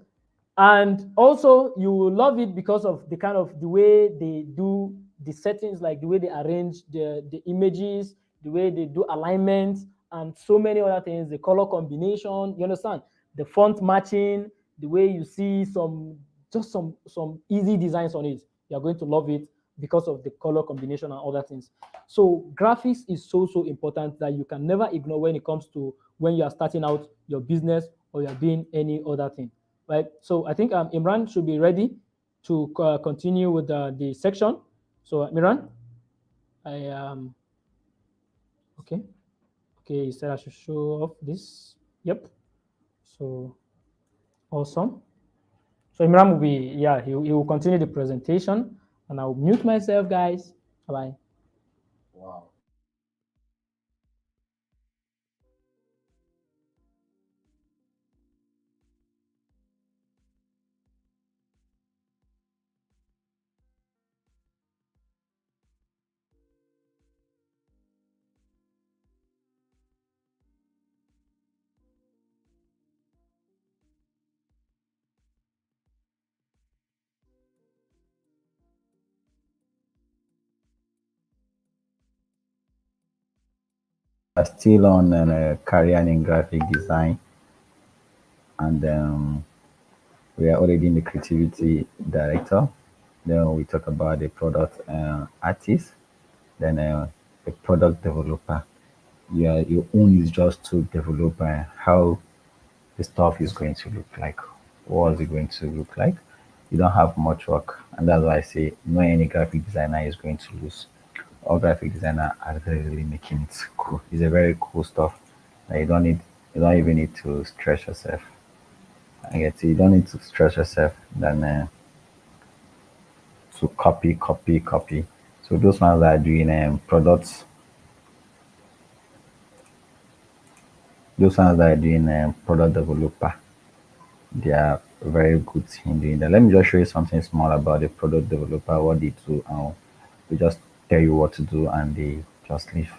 and also you will love it because of the way they do the settings, like the way they arrange the images, the way they do alignment, and so many other things, the color combination, you understand? The font matching, the way you see some easy designs on it. You're going to love it because of the color combination and other things. So graphics is so important that you can never ignore when it comes to when you are starting out your business or you're doing any other thing, right? So I think Imran should be ready to continue with the section. So Imran, okay, he said I should show off this. Yep. So awesome. So Imran will be, he will continue the presentation, and I'll mute myself, guys. Bye. Wow. Are still on a career in graphic design, and we are already in the creativity director. Then we talk about the product artist, then a product developer. Yeah, your own is just to develop how the stuff is going to look like. What is it going to look like? You don't have much work, and that's why I say no any graphic designer is going to lose. All graphic designer are really making it cool. It's a very cool stuff. That you don't even need to stress yourself. I get it. You don't need to stress yourself than to copy. So those ones that are doing products, those ones that are doing product developer, they are very good in doing that. Let me just show you something small about the product developer, what they do, and we just tell you what to do, and they just leave.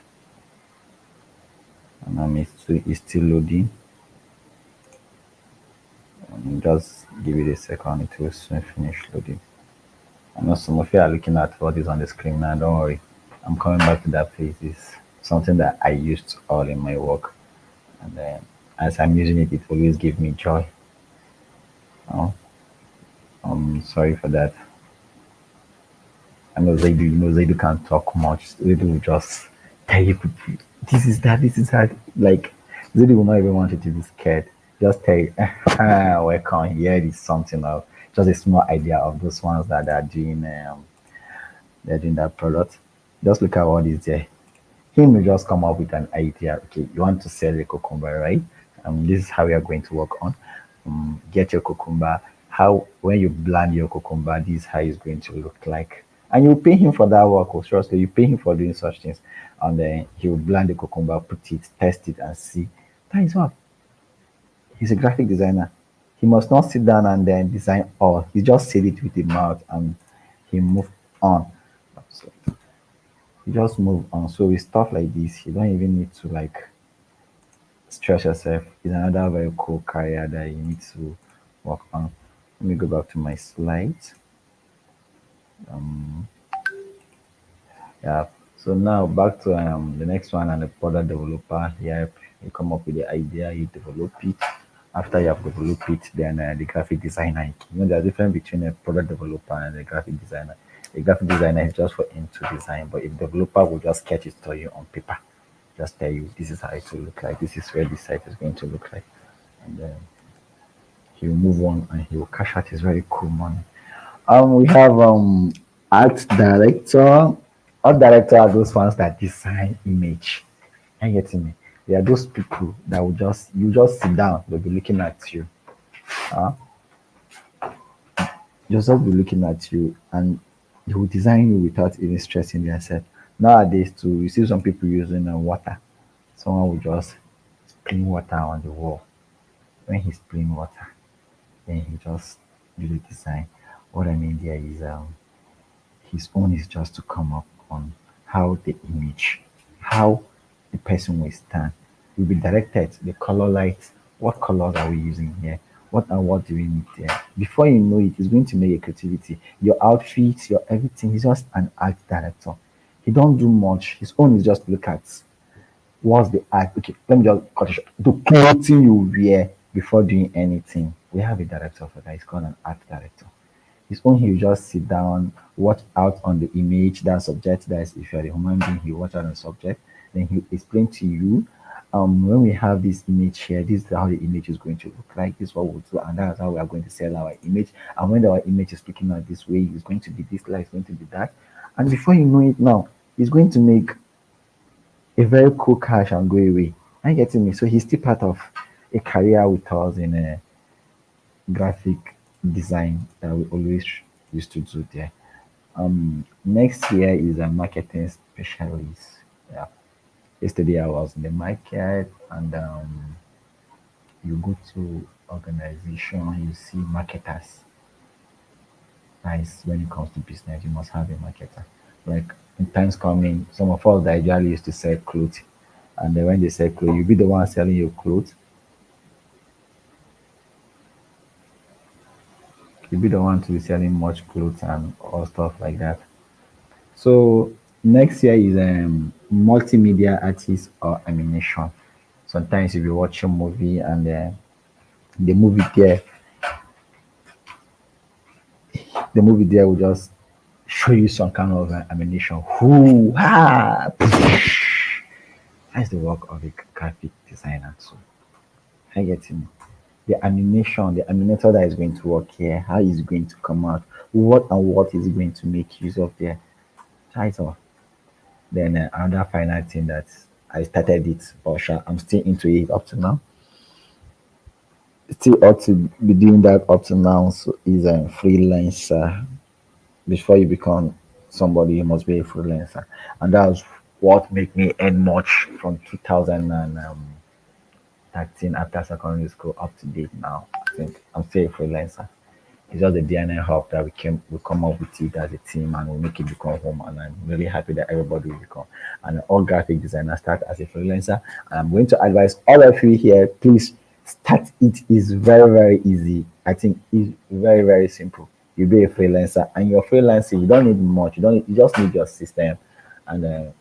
And it's still loading. Just give it a second, it will soon finish loading. I know some of you are looking at what is on the screen now. Don't worry, I'm coming back to that place. It's something that I used all in my work, and as I'm using it, it always gives me joy. Oh, I'm sorry for that. I know Zaidu, Zaidu can't talk much. Zaidu will just tell you, people, this is that. Like, Zaidu will not even want you to be scared. Just tell you, welcome, here is something of just a small idea of those ones that they're doing that product. Just look at what is there. Him will just come up with an idea. Okay, you want to sell a cucumber, right? This is how we are going to work on. Get your cucumber. How when you blend your cucumber, this is how it's going to look like. And you pay him for that work, or trust me, you pay him for doing such things. And then he will blend the cucumber, put it, test it, and see. That is what. He's a graphic designer. He must not sit down and then design all. He just said it with the mouth and he moved on. So you just move on. So with stuff like this, you don't even need to like stress yourself. It's another very cool career that you need to work on. Let me go back to my slides. Yeah. So now back to the next one and the product developer. Here you come up with the idea, you develop it. After you have developed it, then the graphic designer. There's a difference between a product developer and a graphic designer. A graphic designer is just for him to design, but if developer will just sketch it to you on paper, just tell you this is how it will look like, this is where the site is going to look like, and then he will move on and he will cash out his very cool money. We have art director. Art director are those ones that design image. Are you getting me? They are those people that will just sit down, they'll be looking at you. Uh, just be looking at you and they will design you without even stressing themselves. Nowadays too, you see some people using water. Someone will just spring water on the wall. When he's spraying water, then he just do the design. What I mean there is his own is just to come up on how the image, how the person will stand, will be directed, the color lights, what colors are we using here? What and what do we need there? Before you know it, it's going to make a creativity. Your outfits, your everything. He's just an art director. He don't do much. His own is just look at what's the art. Okay, let me just cut it short. The clothing you wear before doing anything. We have a director for that. He's called an art director. His own, he will just sit down, watch out on the image, that subject. That is, if you're a human being, he watch out on the subject. Then he'll explain to you, when we have this image here, this is how the image is going to look like. This is what we'll do, and that's how we are going to sell our image. And when our image is looking out this way, it's going to be this light, it's going to be that. And before you know it now, he's going to make a very cool cash and go away. Are you getting me? So he's still part of a career with us in a graphic design that we always used to do there. Next year is a marketing specialist. Yeah. Yesterday I was in the market and you go to organization, you see marketers. Nice when it comes to business, you must have a marketer. Like in times coming, some of us that usually used to sell clothes, and then when they sell clothes, you be the one selling your clothes. You be the one to be selling much clothes and all stuff like that. So next year is multimedia artist or animation. Sometimes if you watch a movie and the movie there, the movie there will just show you some kind of animation. Whoo ha! That's the work of a graphic designer. So I get it. The animation, the animator that is going to work here, how is it going to come out? What and what is it going to make use of there? Title. Then another final thing that I started it, or I'm still into it up to now. Still ought to be doing that up to now. So is a freelancer before you become somebody must be a freelancer, and that's what make me earn much from 2013 after secondary school up to date now. I think I'm still a freelancer. It's just the DNA hub that we come up with it as a team and we make it become home. And I'm really happy that everybody will become. And all graphic designers start as a freelancer. And I'm going to advise all of you here, please start. It is very, very easy. I think it's very, very simple. You be a freelancer and you're freelancing. You don't need much. You just need your system, and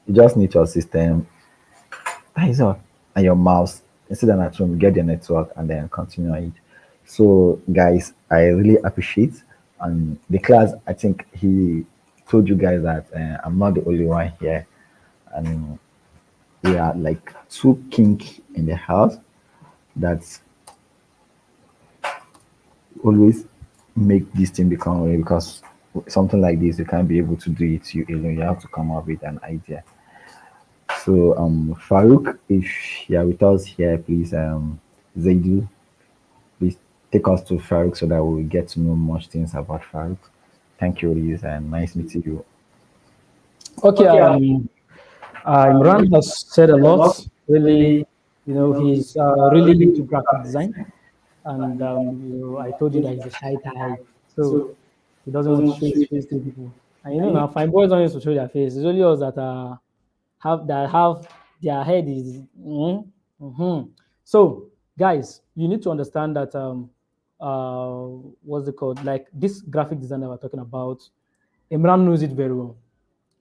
you just need your system. That is all. And your mouse. Instead of at home, get your network and then continue it. So, guys, I really appreciate the class. I think he told you guys that I'm not the only one here, and we are like two kink in the house that always make this thing become real because something like this you can't be able to do it you alone. You have to come up with an idea. So, Farouk, if you are with us here, please, Zaidu, please take us to Farouk so that we'll get to know much things about Farouk. Thank you, Liz, and nice meeting you. Okay. Imran has said a lot. Really, he's really into graphic design, and I told you that he's a shy type, so he doesn't want to show his face to people. And now fine boys don't used to show their face. It's only us that have their head is. So, guys, you need to understand that what's it called? Like this graphic design that we're talking about, Imran knows it very well.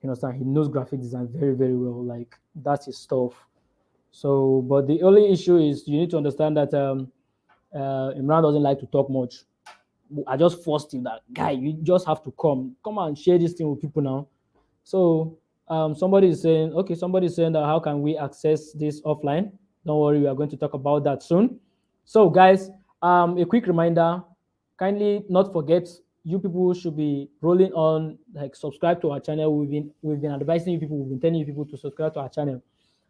You understand? He knows graphic design very, very well. Like that's his stuff. So, but the only issue is you need to understand that Imran doesn't like to talk much. I just forced him that guy. You just have to come and share this thing with people now. So somebody is saying, okay, somebody is saying that how can we access this offline? Don't worry, we are going to talk about that soon. So guys, a quick reminder, kindly not forget, you people should be rolling on, like subscribe to our channel. We've been advising you people, we've been telling you people to subscribe to our channel.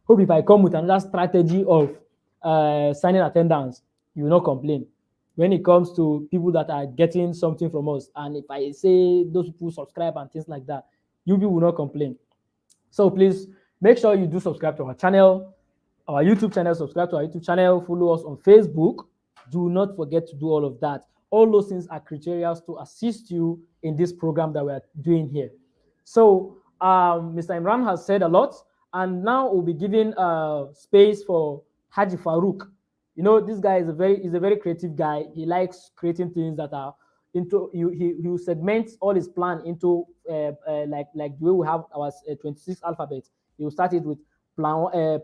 Hope if I come with another strategy of signing attendance, you will not complain. When it comes to people that are getting something from us, and if I say those people subscribe and things like that, you people will not complain. So please make sure you do subscribe to our channel, our YouTube channel, subscribe to our YouTube channel, follow us on Facebook. Do not forget to do all of that. All those things are criteria to assist you in this program that we're doing here. So Mr. Imran has said a lot, and now we'll be giving space for Haji Farouk. This guy is a very creative guy. He likes creating things that are into he will segment all his plan into like the way we have our 26 alphabets. He will start it with plan A,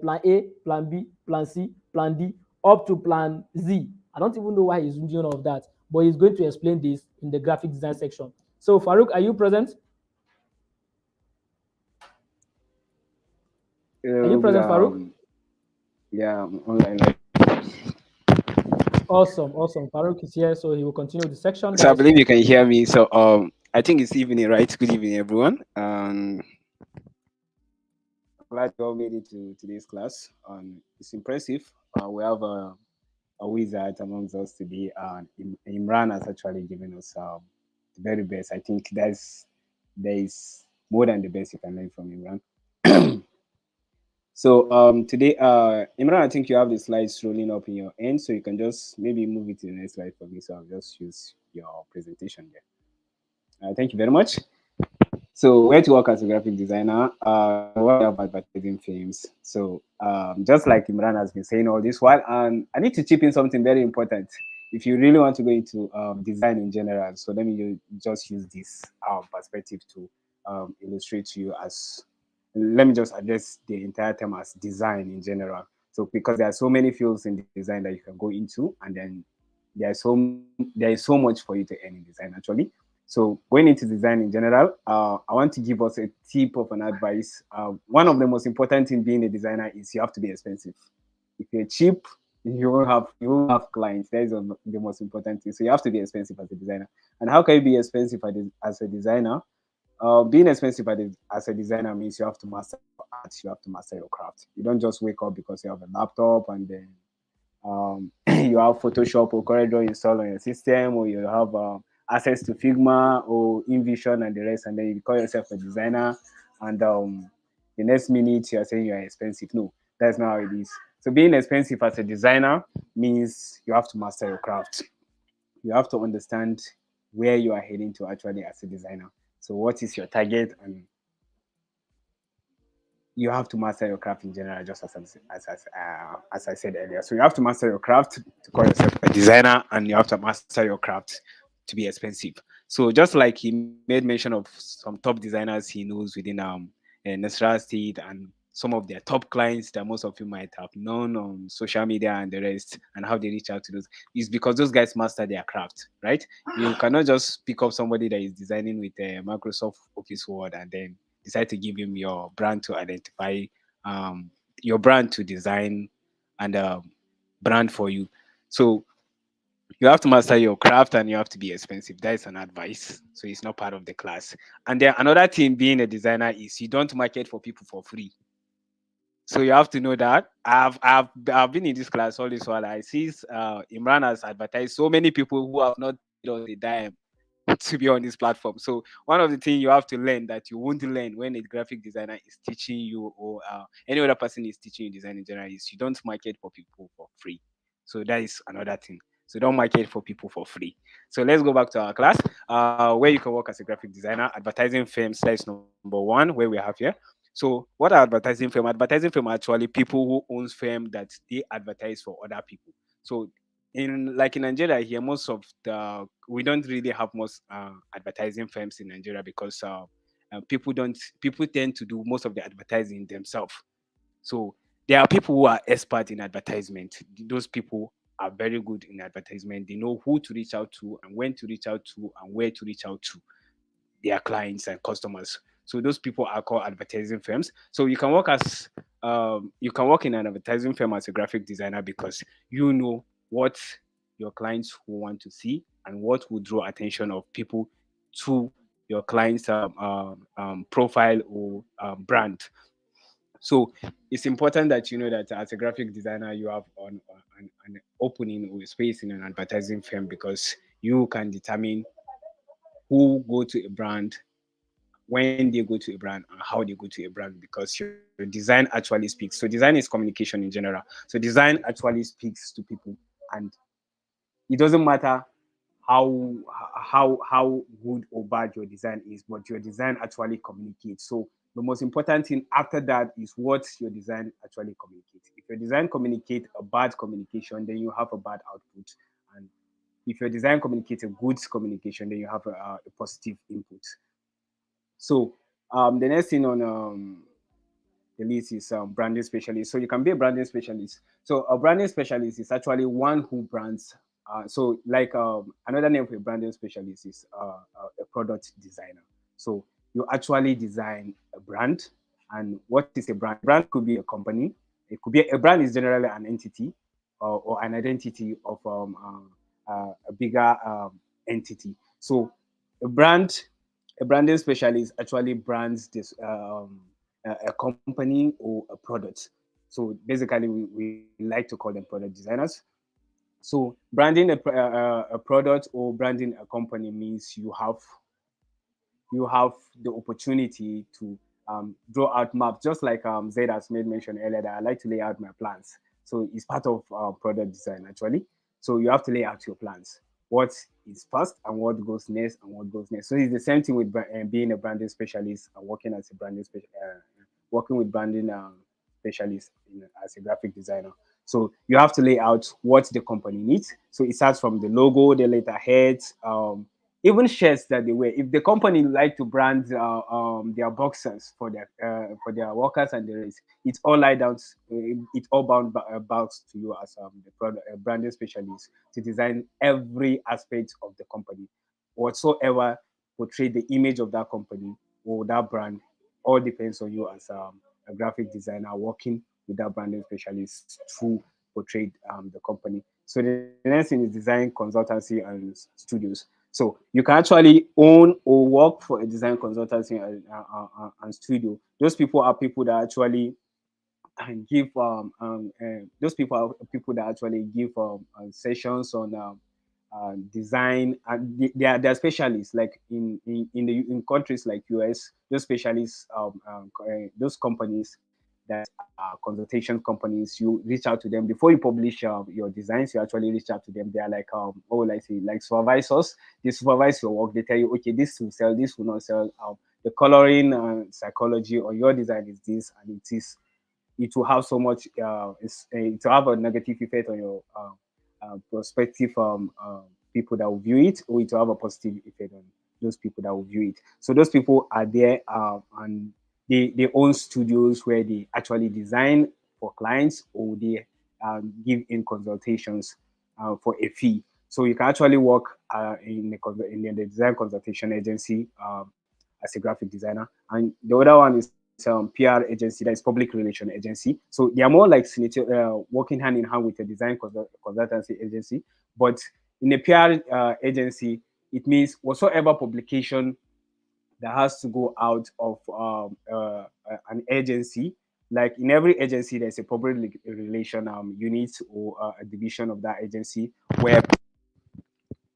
plan B, plan C, plan D, up to plan Z. I don't even know why he's doing all of that, but he's going to explain this in the graphic design section. So Farouk, are you present? Are you present, Farouk? Yeah, I'm online. Awesome. Farouk is here, so he will continue the section. So I believe you can hear me. So I think it's evening, right? Good evening, everyone. Glad you all made it to today's class. It's impressive. We have a wizard amongst us today, and Imran has actually given us the very best. I think there is more than the best you can learn from Imran. So today, Imran, I think you have the slides rolling up in your end, so you can just maybe move it to the next slide for me. So I'll just use your presentation there. Thank you very much. So where to work as a graphic designer? What about advertising films? So just like Imran has been saying all this while, and I need to chip in something very important. If you really want to go into design in general, so let me just use this perspective to illustrate to you as. Let me just address the entire term as design in general. So because there are so many fields in design that you can go into, and then there is so much for you to earn in design actually. So going into design in general, I want to give us a tip of an advice. One of the most important thing being a designer is you have to be expensive. If you're cheap, you will have clients. That is the most important thing. So you have to be expensive as a designer. And how can you be expensive as a designer? Being expensive as a designer means you have to master your art, you have to master your craft. You don't just wake up because you have a laptop and then you have Photoshop or CorelDRAW installed on your system, or you have access to Figma or InVision and the rest, and then you call yourself a designer, and the next minute you're saying you're expensive. No, that's not how it is. So being expensive as a designer means you have to master your craft. You have to understand where you are heading to actually as a designer. So what is your target, and you have to master your craft in general, just as I said earlier. So you have to master your craft to call yourself a designer, and you have to master your craft to be expensive. So just like he made mention of some top designers he knows within Nasra State and some of their top clients that most of you might have known on social media and the rest, and how they reach out to those, is because those guys master their craft, right? You cannot just pick up somebody that is designing with Microsoft Office Word and then decide to give him your brand to identify, um, your brand to design and brand for you. So you have to master your craft and you have to be expensive. That is an advice. So it's not part of the class. And then another thing being a designer is you don't market for people for free. So you have to know that. I've been in this class all this while. I see Imran has advertised so many people who have not paid us a dime to be on this platform. So one of the things you have to learn that you won't learn when a graphic designer is teaching you, or any other person is teaching you design in general, is you don't market for people for free. So that is another thing. So don't market for people for free. So let's go back to our class, where you can work as a graphic designer. Advertising firms, that is number one, where we have here. So what are advertising firm? Advertising firm are actually people who owns firm that they advertise for other people. So in like in Nigeria here, most of the we don't really have most advertising firms in Nigeria because people tend to do most of the advertising themselves. So there are people who are expert in advertisement. Those people are very good in advertisement. They know who to reach out to and when to reach out to and where to reach out to their clients and customers. So those people are called advertising firms. So you can work in an advertising firm as a graphic designer because you know what your clients will want to see and what will draw attention of people to your client's profile or brand. So it's important that you know that as a graphic designer, you have an opening or space in an advertising firm because you can determine who go to a brand, when they go to a brand, and how they go to a brand, because your design actually speaks. So design is communication in general. So design actually speaks to people, and it doesn't matter how how good or bad your design is, but your design actually communicates. So the most important thing after that is what your design actually communicates. If your design communicate a bad communication, then you have a bad output, and if your design communicates a good communication, then you have a positive input. So the next thing on the list is branding specialist. So you can be a branding specialist. So a branding specialist is actually one who brands. So like another name for a branding specialist is a product designer. So you actually design a brand. And what is a brand? Brand could be a company. It could be a brand is generally an entity or an identity of a bigger entity. So a brand, a branding specialist actually brands this a company or a product. So basically, we like to call them product designers. So branding a product or branding a company means you have the opportunity to draw out maps, just like Zaid has made mention earlier that I like to lay out my plans. So it's part of product design actually. So you have to lay out your plans. What is first and what goes next and what goes next. So it's the same thing with being a branding specialist and working as a working with branding specialist as a graphic designer. So you have to lay out what the company needs. So it starts from the logo, the letterheads, even shirts that they wear. If the company like to brand their boxers for their workers and the rest, it's all laid down. It's all bound to you as the product branding specialist to design every aspect of the company, whatsoever portray the image of that company or that brand. All depends on you as a graphic designer working with that branding specialist to portray the company. So the next thing is design consultancy and studios. So you can actually own or work for a design consultancy and studio. Those people are people that actually give those people are people that actually give sessions on design, and they are specialists. Like in countries like US, those specialists, those companies that are consultation companies, you reach out to them before you publish your designs. You actually reach out to them. They are like what will I say, like supervisors. They supervise your work. They tell you, okay, this will sell, this will not sell. The coloring and psychology on your design is this, and it will have so much it will have a negative effect on your prospective people that will view it, or it will have a positive effect on those people that will view it. So those people are there, and they own studios where they actually design for clients, or they give in consultations for a fee. So you can actually work in the design consultation agency as a graphic designer, and the other one is PR agency, that is public relation agency. So they are more like working hand in hand with a design consultancy agency. But in a PR agency, it means whatsoever publication that has to go out of an agency. Like in every agency, there's a public relation unit, or a division of that agency where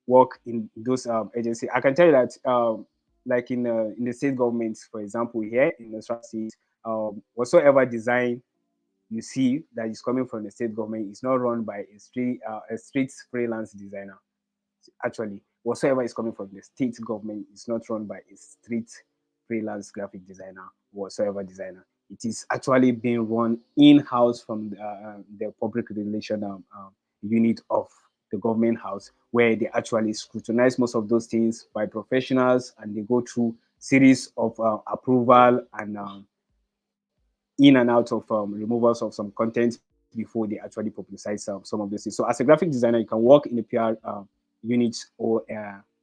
work in those agencies. I can tell you that, like in the state governments, for example, here in the state, whatsoever design you see that is coming from the state government is not run by a street freelance designer. Actually, whatsoever is coming from the state government is not run by a street freelance graphic designer, whatsoever designer. It is actually being run in-house from the public relation unit of the government house, where they actually scrutinize most of those things by professionals, and they go through series of approval and in and out of removals of some content before they actually publicize some of those things. So as a graphic designer, you can work in the PR unit, or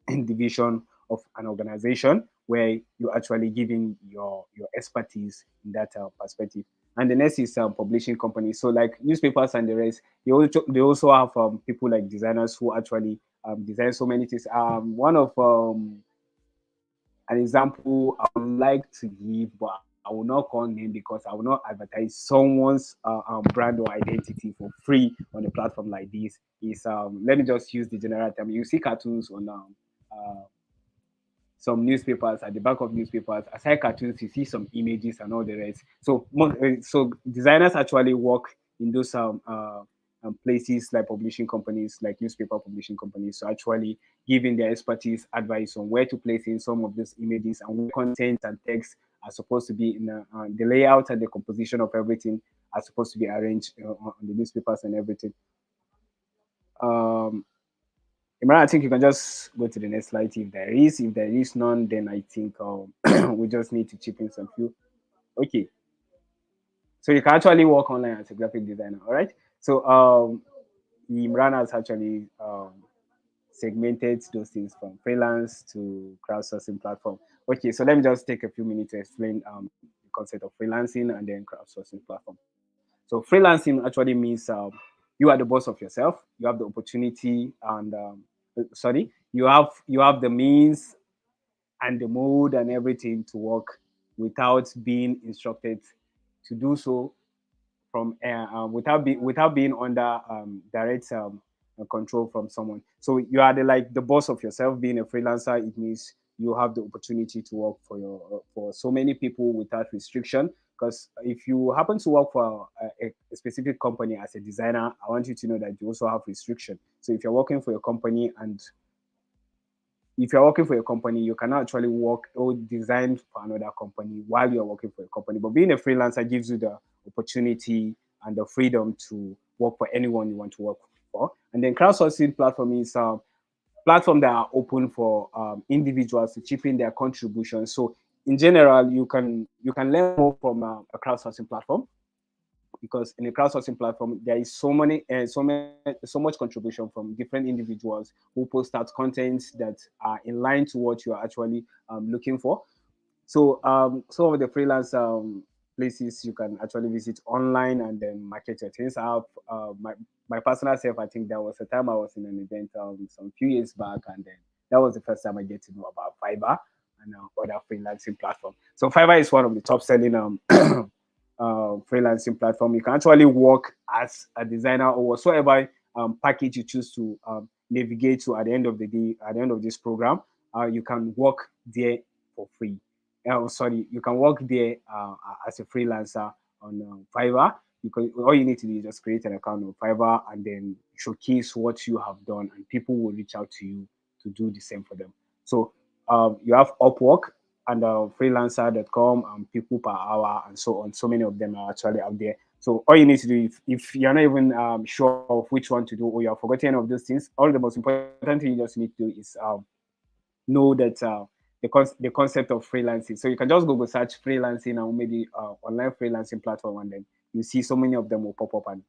division of an organization, where you're actually giving your expertise in that perspective. And the next is publishing companies. So like newspapers and the rest, they also have people like designers who actually design so many things. One of an example I would like to give, but I will not call name because I will not advertise someone's brand or identity for free on a platform like this. Is let me just use the general term. You see cartoons on some newspapers, at the back of newspapers. Aside cartoons, you see some images and all the rest. So designers actually work in those places like publishing companies, like newspaper publishing companies, so actually giving their expertise advice on where to place in some of these images, and where content and text are supposed to be in the layout and the composition of everything are supposed to be arranged on the newspapers and everything. um Imran, I think you can just go to the next slide if there is. If there is none, then I think we just need to chip in some few. Okay, so you can actually work online as a graphic designer. All right. So Imran has actually segmented those things from freelance to crowdsourcing platform. Okay, so let me just take a few minutes to explain the concept of freelancing and then crowdsourcing platform. So freelancing actually means you are the boss of yourself. You have the opportunity and sorry, you have the means and the mood and everything to work without being instructed to do so from without being under direct control from someone. So you are the boss of yourself. Being a freelancer, it means you have the opportunity to work for so many people without restriction. Because if you happen to work for a specific company as a designer, I want you to know that you also have restriction. So if you're working for your company, and if you're working for a company, you cannot actually work or design for another company while you're working for a company. But being a freelancer gives you the opportunity and the freedom to work for anyone you want to work for. And then crowdsourcing platform is platform that are open for individuals to chip in their contributions. So in general, you can learn more from a crowdsourcing platform, because in a crowdsourcing platform there is so much contribution from different individuals who post out content that are in line to what you are actually looking for. So some of the freelance places you can actually visit online and then market your things up. My personal self, I think there was a time I was in an event some few years back, and then that was the first time I get to know about Fiverr and other freelancing platform. So Fiverr is one of the top selling freelancing platform. You can actually work as a designer or whatsoever package you choose to navigate to at the end of the day, at the end of this program, you can work there for free. Sorry, you can work there as a freelancer on Fiverr. All you need to do is just create an account on Fiverr and then showcase what you have done, and people will reach out to you to do the same for them. So you have Upwork and freelancer.com and people per hour and so on. So many of them are actually out there. So all you need to do, if you're not even sure of which one to do, or you're forgetting any of those things, all the most important thing you just need to do is know that the concept of freelancing. So you can just Google search freelancing and maybe online freelancing platform, and then you see so many of them will pop up, and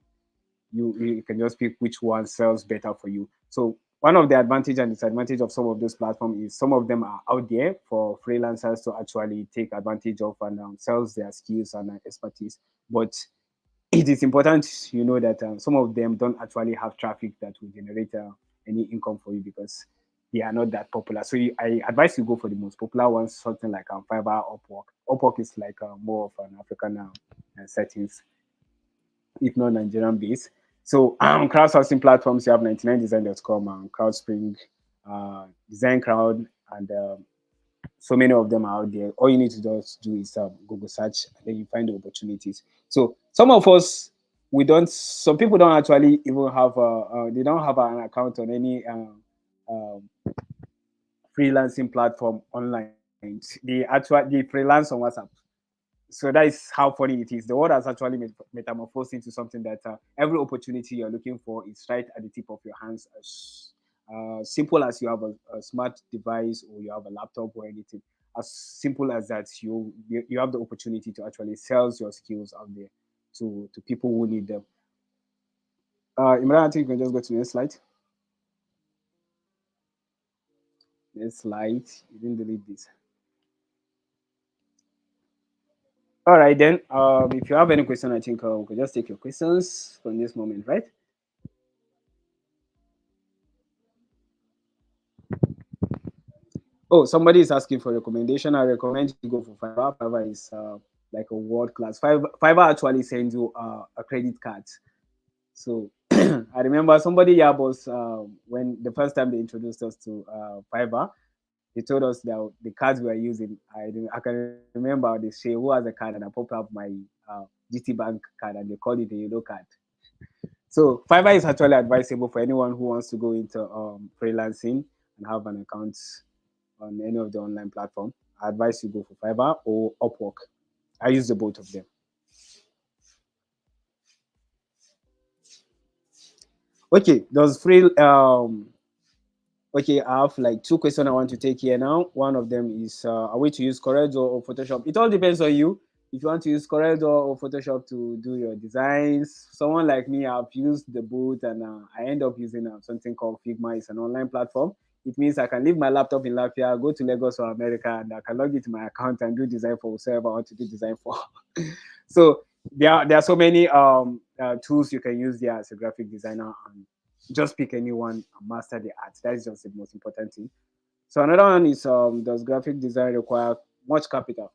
you can just pick which one sells better for you. So one of the advantage and disadvantage of some of those platforms is some of them are out there for freelancers to actually take advantage of and sells their skills and expertise. But it is important you know that some of them don't actually have traffic that will generate any income for you because they are not that popular. So I advise you go for the most popular ones, something like Fiverr, Upwork. Upwork is like more of an African settings, if not Nigerian based. So crowdsourcing platforms, you have 99design.com and CrowdSpring, Design Crowd, and so many of them are out there. All you need to just do is Google search, and then you find the opportunities. So some of us, we don't. Some people don't actually even have. They don't have an account on any freelancing platform online. They freelance on WhatsApp. So that is how funny it is. The world has actually metamorphosed into something that every opportunity you're looking for is right at the tip of your hands. As simple as you have a smart device or you have a laptop or anything, as simple as that, you have the opportunity to actually sell your skills out there to people who need them. Imran, I think you can just go to the next slide. Next slide. You didn't delete this. All right, then. If you have any question, I think we could just take your questions from this moment, right? Oh, somebody is asking for recommendation. I recommend you go for Fiverr. Fiverr is like a world class. Fiverr actually sends you a credit card. So I remember somebody here was when the first time they introduced us to Fiverr, they told us that the cards we are using. I can remember they say who has a card, and I popped up my GT Bank card, and they called it a yellow card. So Fiverr is actually advisable for anyone who wants to go into freelancing and have an account on any of the online platform. I advise you go for Fiverr or Upwork. I use the both of them. Okay, does free okay, I have like two questions I want to take here now. One of them is are we to use Corel or Photoshop? It all depends on you. If you want to use Corel or Photoshop to do your designs, someone like me, I've used the both, and I end up using something called Figma. It's an online platform. It means I can leave my laptop in Latvia, go to Lagos or America, and I can log into my account and do design for whoever I want to do design for. So there are so many tools you can use there as a graphic designer, and just pick anyone and master the art. That is just the most important thing. So another one is does graphic design require much capital?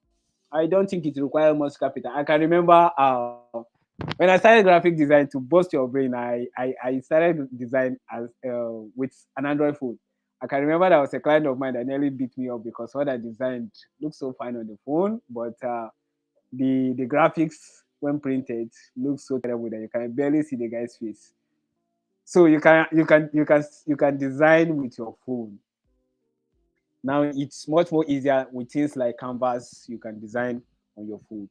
I don't think it requires much capital. I can remember when I started graphic design, to boost your brain, I started design as with an Android phone. I can remember there was a client of mine that nearly beat me up because what I designed looked so fine on the phone, but the graphics when printed looks so terrible that you can barely see the guy's face. So you can design with your phone. Now it's much more easier with things like Canvas. You can design on your phone.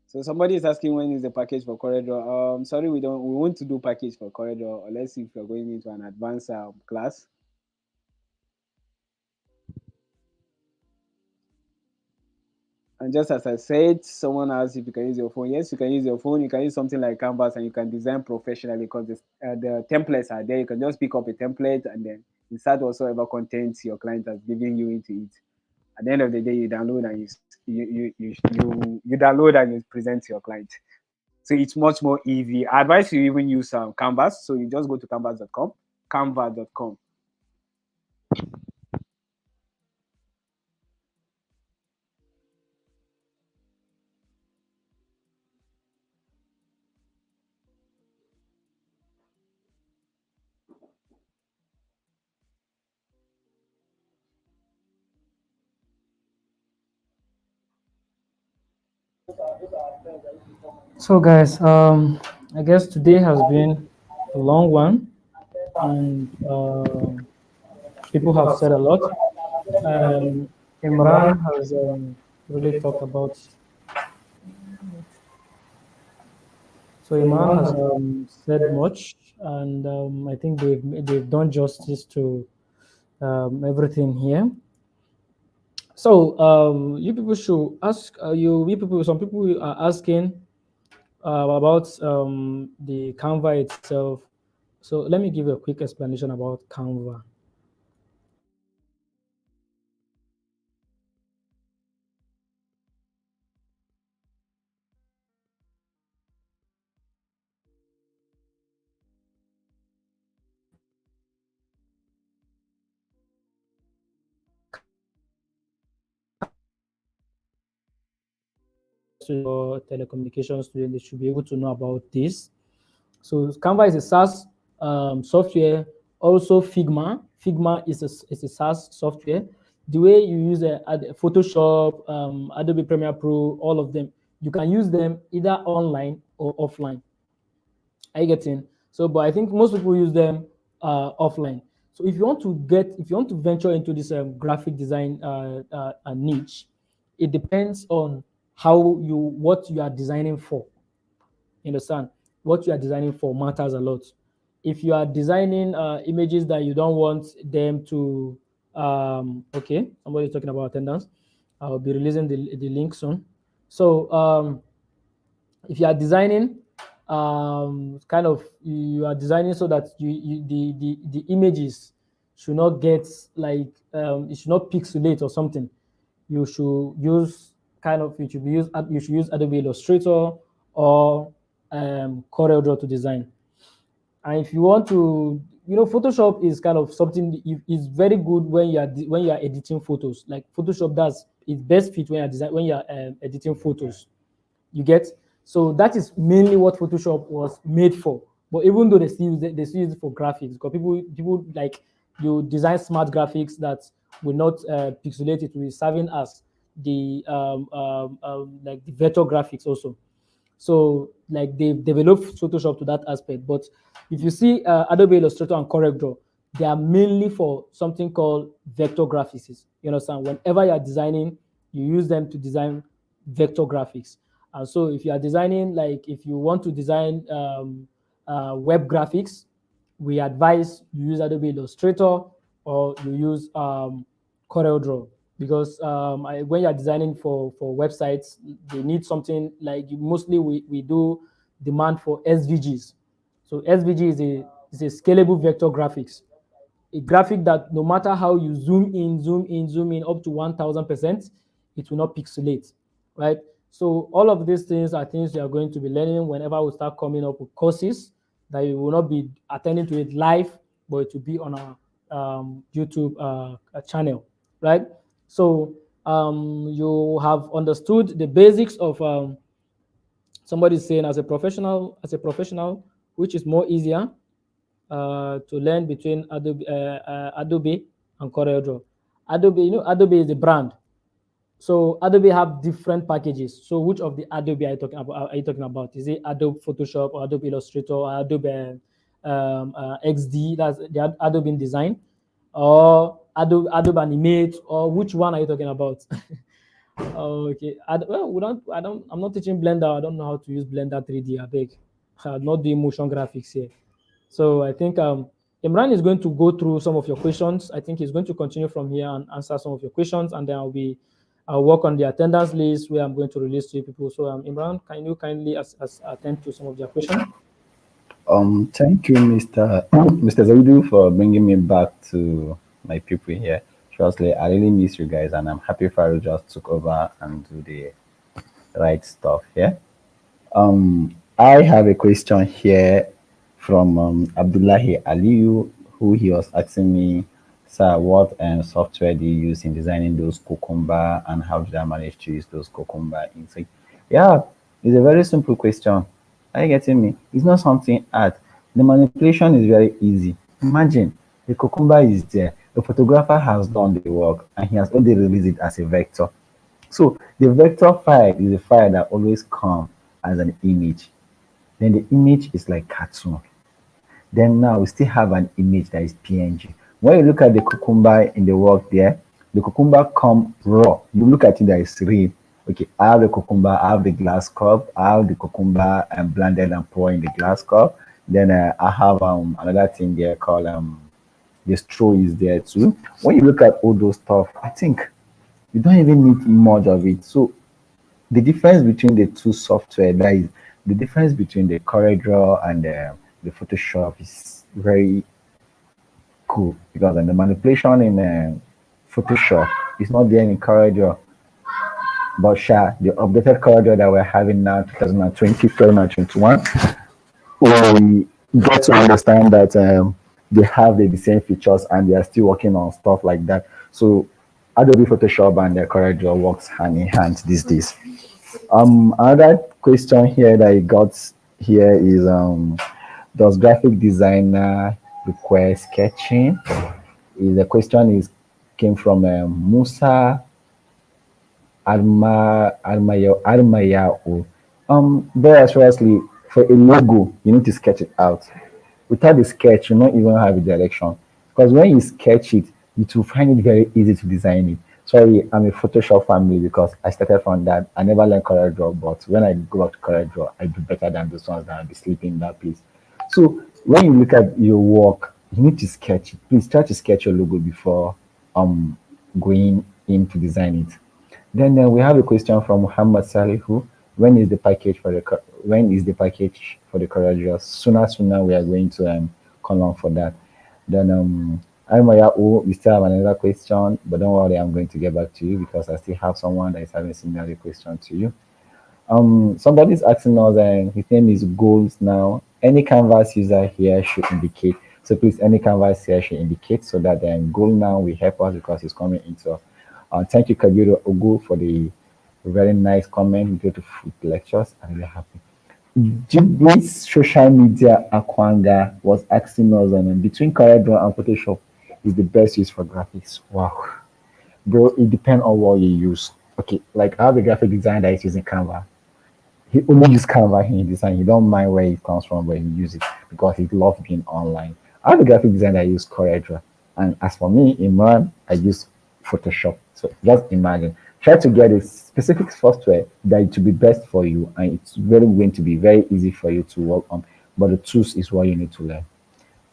So somebody is asking when is the package for Corridor. Sorry, we want to do package for Corridor unless if you're going into an advanced class. And just as I said, someone asked if you can use your phone. Yes, you can use your phone. You can use something like Canvas, and you can design professionally because the templates are there. You can just pick up a template and then insert whatsoever content your client has given you into it. At the end of the day, you download and you download and you present to your client. So it's much more easy. I advise you even use Canvas. So you just go to canvas.com, canva.com. So, guys, I guess today has been a long one, and people have said a lot. Um, Imran has really talked about. So Imran has said much, and I think they've done justice to everything here. So you people should ask you people. Some people are asking about the Canva itself. So let me give you a quick explanation about Canva. Your telecommunication student, they should be able to know about this. So Canva is a SaaS software. Also Figma. Figma is a SaaS software. The way you use Photoshop, Adobe Premiere Pro, all of them, you can use them either online or offline. Are you getting? So, but I think most people use them offline. So if you want to venture into this graphic design niche, it depends on what you are designing for. You understand? What you are designing for matters a lot. If you are designing images that you don't want them to, okay, somebody's talking about attendance. I'll be releasing the link soon. So if you are designing, kind of you are designing so that the images should not get like it should not pixelate or something. You should use you should use Adobe Illustrator or CorelDRAW to design. And if you want to, Photoshop is kind of something is very good when you are editing photos. Like Photoshop does its best fit when you are editing photos. You get? So that is mainly what Photoshop was made for. But even though they still use it for graphics, because people like you design smart graphics that will not pixelate, it will be serving as the like the vector graphics also. So like they've developed Photoshop to that aspect. But if you see Adobe Illustrator and CorelDRAW, they are mainly for something called vector graphics. You understand? Whenever you are designing, you use them to design vector graphics. And so if you are designing, like if you want to design web graphics, we advise you use Adobe Illustrator or you use CorelDRAW, because when you're designing for websites, they need something like mostly we do demand for SVGs. So SVG is a scalable vector graphics, a graphic that no matter how you zoom in up to 1000%, it will not pixelate, right? So all of these things are things you are going to be learning whenever we start coming up with courses that you will not be attending to it live, but it will be on our YouTube channel, right? So you have understood the basics of somebody saying as a professional, which is more easier to learn between Adobe and CorelDRAW. Adobe, Adobe is the brand. So Adobe have different packages. So which of the Adobe are you talking about? Is it Adobe Photoshop or Adobe Illustrator or Adobe XD? That's the Adobe InDesign, or Adobe Animate, or which one are you talking about? Okay. Well, we don't. I don't. I'm not teaching Blender. I don't know how to use Blender 3D. I beg. I'm not doing motion graphics here. So I think Imran is going to go through some of your questions. I think he's going to continue from here and answer some of your questions, and then I'll work on the attendance list where I'm going to release to you people. So Imran, can you kindly attend to some of their questions? Thank you, Mr. Zaidu, for bringing me back to my people here. Trustly, I really miss you guys, and I'm happy Faru just took over and do the right stuff here. I have a question here from Abdullahi Aliyu, who he was asking me, sir, what software do you use in designing those cucumber, and how did I manage to use those cucumber inside? Yeah, it's a very simple question. Are you getting me? It's not something hard. The manipulation is very easy. Imagine the cucumber is there. The photographer has done the work and he has only released it as a vector. So the vector file is a file that always comes as an image. Then the image is like cartoon. Then now we still have an image that is PNG. When you look at the cucumber in the work there, the cucumber come raw. You look at it that is real. Okay, I have the cucumber, I have the glass cup, I have the cucumber and blended and pour in the glass cup. Then I have another thing there called the straw is there too. When you look at all those stuff, I think you don't even need much of it. So the difference between the two software, that is the difference between the CorelDRAW and the Photoshop, is very cool because the manipulation in Photoshop is not there in CorelDRAW. But sure, the updated CorelDRAW that we're having now, 2020, 2021, we get to understand that they have the same features and they are still working on stuff like that. So Adobe Photoshop and the CorelDRAW works hand in hand these days. Another question here that I got here is does graphic designer require sketching? Is the question is came from Musa Armayao. Very seriously, for a logo, you need to sketch it out. Without the sketch, you don't even have a direction. Because when you sketch it, you will find it very easy to design it. Sorry, I'm a Photoshop family because I started from that. I never learned CorelDRAW, but when I go back to CorelDRAW, I do better than those ones that I'll be sleeping in that place. So when you look at your work, you need to sketch it. Please try to sketch your logo before going in to design it. Then we have a question from Muhammad Salihu. When is the package for the CorelDRAW? Sooner we are going to call on for that. Then Arimaya, we still have another question, but don't worry, I'm going to get back to you because I still have someone that is having a similar question to you. Somebody's asking us, his name is Goals now. Any canvas user here should indicate. So please, any canvas here should indicate so that Goal now will help us because it's coming into. Thank you, Kabiru Ogu, for the very nice comment. Beautiful lectures. I'm really happy. This social media Akwanga was asking us between CorelDRAW and Photoshop is the best use for graphics. Wow, bro, it depends on what you use. Okay, like I have a graphic designer that is using Canva. He only use Canva in his design. He don't mind where it comes from, but he use it because he loves being online. I have a graphic designer that use CorelDRAW, and as for me, Imran, I use Photoshop. So just imagine. Try to get a specific software that it will be best for you, and it's very going to be very easy for you to work on. But the tools is what you need to learn.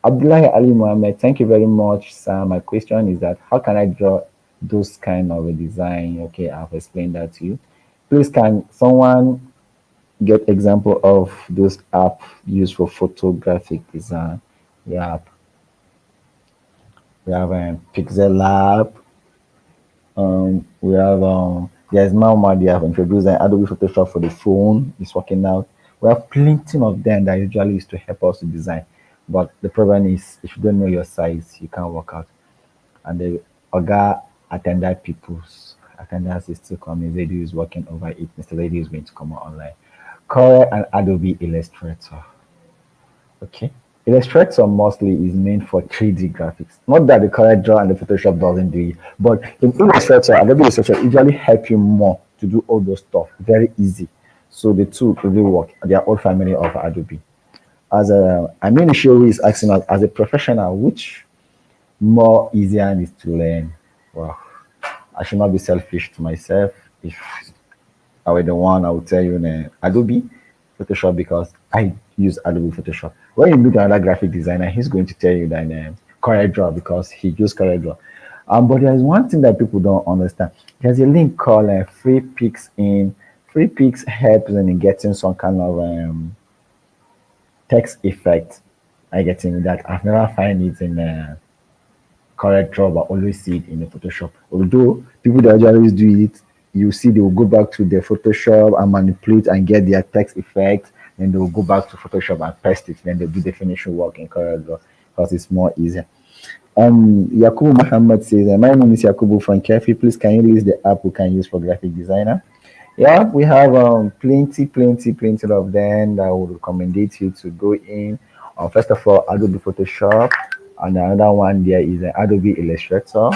Abdullah Ali Mohammed, thank you very much, sir. My question is that how can I draw those kind of a design? Okay, I've explained that to you. Please, can someone get example of those app used for photographic design? Yeah, we have Pixel Lab. We have there's Malma, they have introduced an Adobe Photoshop for the phone. It's working out. We have plenty of them that usually used to help us to design. But the problem is if you don't know your size, you can't work out. And the Oga attendant people's attendance is still coming. Lady is working over it. Mr. Lady is going to come out online. Corel and Adobe Illustrator. Okay. Illustrator mostly is meant for 3D graphics. Not that the CorelDRAW and the Photoshop doesn't do it, but in Illustrator, Adobe Illustrator usually help you more to do all those stuff. Very easy. So the two really work. They are all family of Adobe. As a, I mean, Shuri is asking us as a professional, which more easier is to learn. Well, I should not be selfish to myself. If I were the one, I would tell you Adobe Photoshop because I use Adobe Photoshop. When you meet another graphic designer, he's going to tell you that CorelDRAW because he used CorelDRAW. But there's one thing that people don't understand. There's a link called Free Picks in. Free Picks helps in getting some kind of text effect. I get in that. I've never find it in CorelDRAW, but always see it in the Photoshop. Although people that usually do it, you see they will go back to the Photoshop and manipulate and get their text effect. Then they will go back to Photoshop and paste it. Then they do the finishing work in CorelDRAW because it's more easier. Yakubu Muhammad says, my name is Yakubu from Kefi. Please, can you list the app we can use for graphic designer? Yeah, we have plenty of them that would recommend you to go in. First of all, Adobe Photoshop, and another one there is Adobe Illustrator.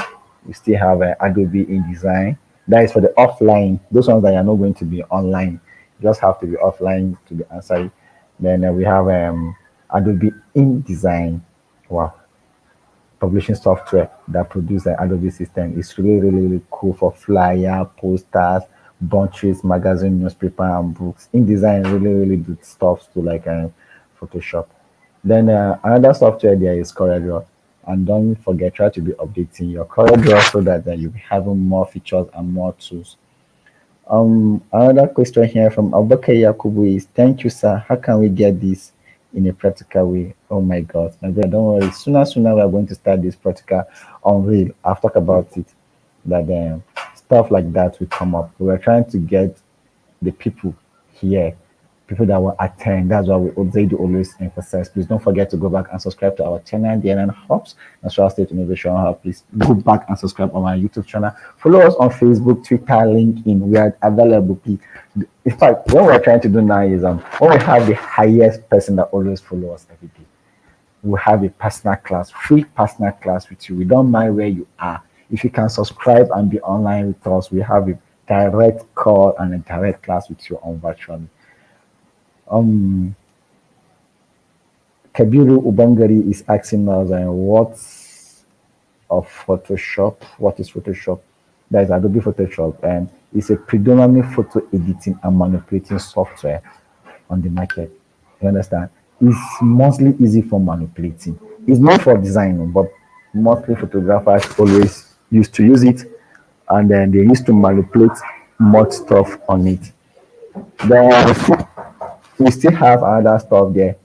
We still have Adobe InDesign. That is for the offline. Those ones that are not going to be online, just have to be offline to be answered. Then we have Adobe InDesign. Wow, publishing software that produce an Adobe system is really, really, really cool for flyer, posters, bunches, magazine, newspaper, and books. InDesign really, really good stuff to like Photoshop. Then another software there is CorelDRAW. And don't forget, try to be updating your CorelDRAW so that you'll be having more features and more tools. Another question here from Abubakar Yakubu is, thank you, sir. How can we get this in a practical way? Oh my God, my brother, don't worry. Sooner, we are going to start this practical on real. I've talked about it. That stuff like that will come up. We are trying to get the people here, people that will attend. That's why they do always emphasize. Please don't forget to go back and subscribe to our channel, DNN Hubs, National State Innovation Hub. Please go back and subscribe on our YouTube channel. Follow us on Facebook, Twitter, LinkedIn. We are available. Please. In fact, what we're trying to do now is when we have the highest person that always follow us every day, we have a personal class, free personal class with you. We don't mind where you are. If you can subscribe and be online with us, we have a direct call and a direct class with you on virtually. Um, Kabiru Ubangari is asking us, what's of Photoshop? What is Photoshop? That is Adobe Photoshop, and it's a predominantly photo editing and manipulating software on the market. You understand? It's mostly easy for manipulating. It's not for designing, but mostly photographers always used to use it, and then they used to manipulate much stuff on it. Then we still have other stuff there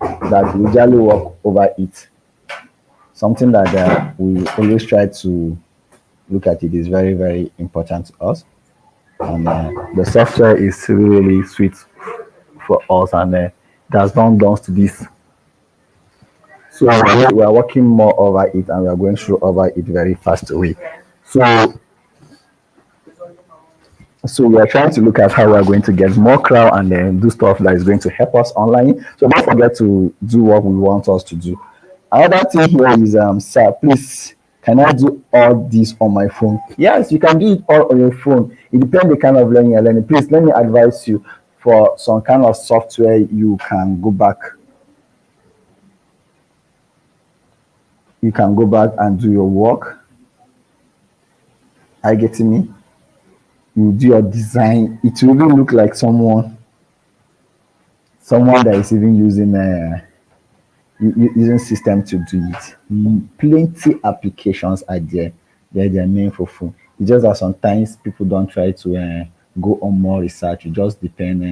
that we usually work over it. Something that we always try to look at it is very, very important to us. And the software is really, really sweet for us, and that's done to this. So we are working more over it, and we are going through over it very fast away. So we are trying to look at how we are going to get more crowd and then do stuff that is going to help us online. So don't forget to do what we want us to do. Another thing here is, sir, please, can I do all this on my phone? Yes, you can do it all on your phone. It depends the kind of learning you're learning. Please, let me advise you for some kind of software you can go back. You can go back and do your work. Are you getting me? You do your design. It will even look like someone that is even using system to do it. Plenty applications are there. They're meant for phone. It's just that sometimes people don't try to go on more research. You just depend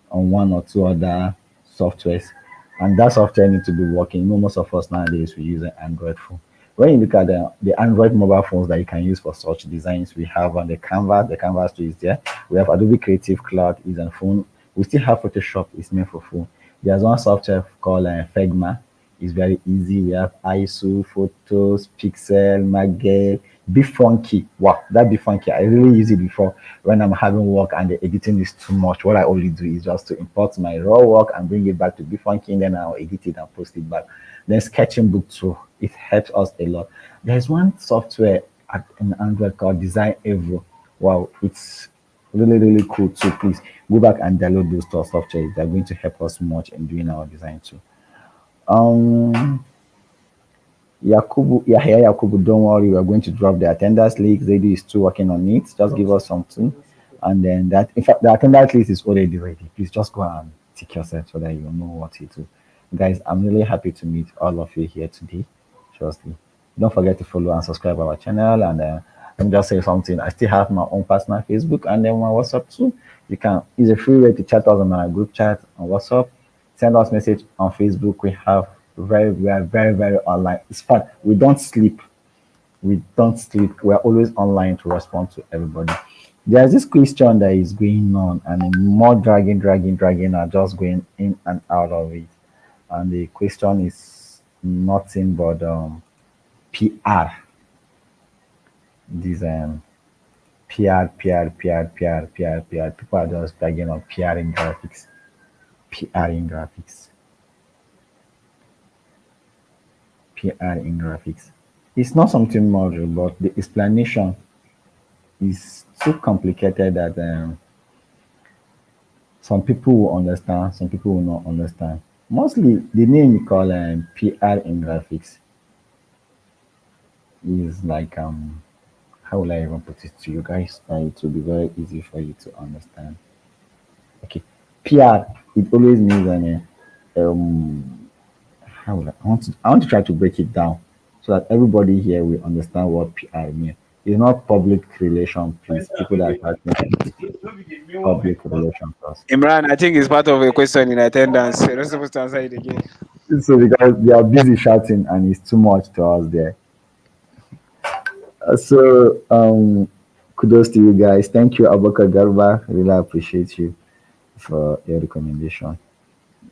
on one or two other softwares, and that software needs to be working. You know, most of us nowadays we use an Android phone. When you look at the Android mobile phones that you can use for such designs, we have on the Canvas 2 is there. We have Adobe Creative Cloud is on phone. We still have Photoshop, it's meant for phone. There's one software called Figma. It's very easy. We have ISO, Photos, Pixel, Magel, Be Funky. Wow, that Be Funky, I really use it before when I'm having work and the editing is too much. What I only do is just to import my raw work and bring it back to Be Funky, and then I'll edit it and post it back. Then Sketching Book too, it helps us a lot. There's one software in Android called Design Evo. Wow, it's really, really cool too. Please go back and download those software. They're going to help us much in doing our design too. Yahya Yakubu, don't worry, we are going to drop the attendance list. Lady is still working on it. Just give us something. And then that, in fact, the attendance list is already ready. Please just go and tick yourself so that you know what to do. Guys, I'm really happy to meet all of you here today. Trust me. Don't forget to follow and subscribe our channel. And let me just say something. I still have my own personal Facebook and then my WhatsApp too. You can, it's a free way to chat us on our group chat on WhatsApp. Send us message on Facebook. We are very, very online. It's fun. We don't sleep. We're always online to respond to everybody. There's this question that is going on, and more dragging, are just going in and out of it. And the question is nothing but PR. These PR. People are just dragging on PR in graphics. PR in graphics. PR in graphics. It's not something module, but the explanation is too complicated that some people will understand, some people will not understand. Mostly, the name we call PR in graphics is like how will I even put it to you guys? It will be very easy for you to understand. Okay, PR, it always means how will I want to try to break it down so that everybody here will understand what PR means. It's not public relation, please. People that are typing, public relation plus. Imran, I think it's part of a question in attendance. You're not supposed to answer it again. So because they are busy shouting and it's too much to us there. Kudos to you guys. Thank you, Abaka Garba. Really appreciate you for your recommendation.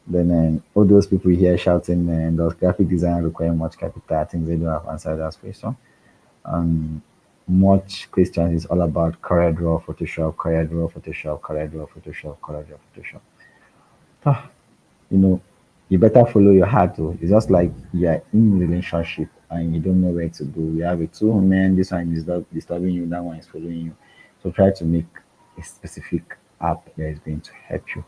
Then all those people here shouting, does graphic design require much capital? I think they don't have answered that question. Um, much questions is all about CorelDRAW, Photoshop, CorelDRAW, Photoshop, CorelDRAW, Photoshop, CorelDRAW, Photoshop. Ah, you know, you better follow your heart. Too. It's just like you're in relationship and you don't know where to go. You have a two men. This one is disturbing you. That one is following you. So try to make a specific app that is going to help you.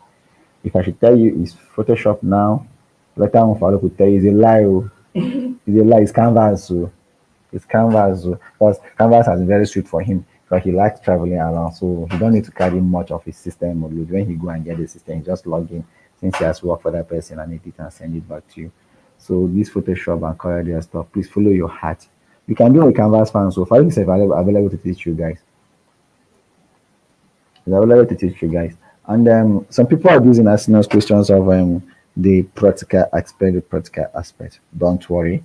If I should tell you it's Photoshop now, later on Farouk could tell you it's a lie. Oh. It's a lie. It's Canvas. So it's Canvas. So, because Canvas has been very sweet for him because he likes traveling around. So he don't need to carry much of his system or load. When he go and get the system, he just log in since he has worked for that person and edit and send it back to you. So this Photoshop and Corel stuff, please follow your heart. You can do a Canvas fan. So Farouk is available to teach you guys. I would like to teach you guys. And some people are using asking us questions of the practical aspect, the practical aspect. Don't worry.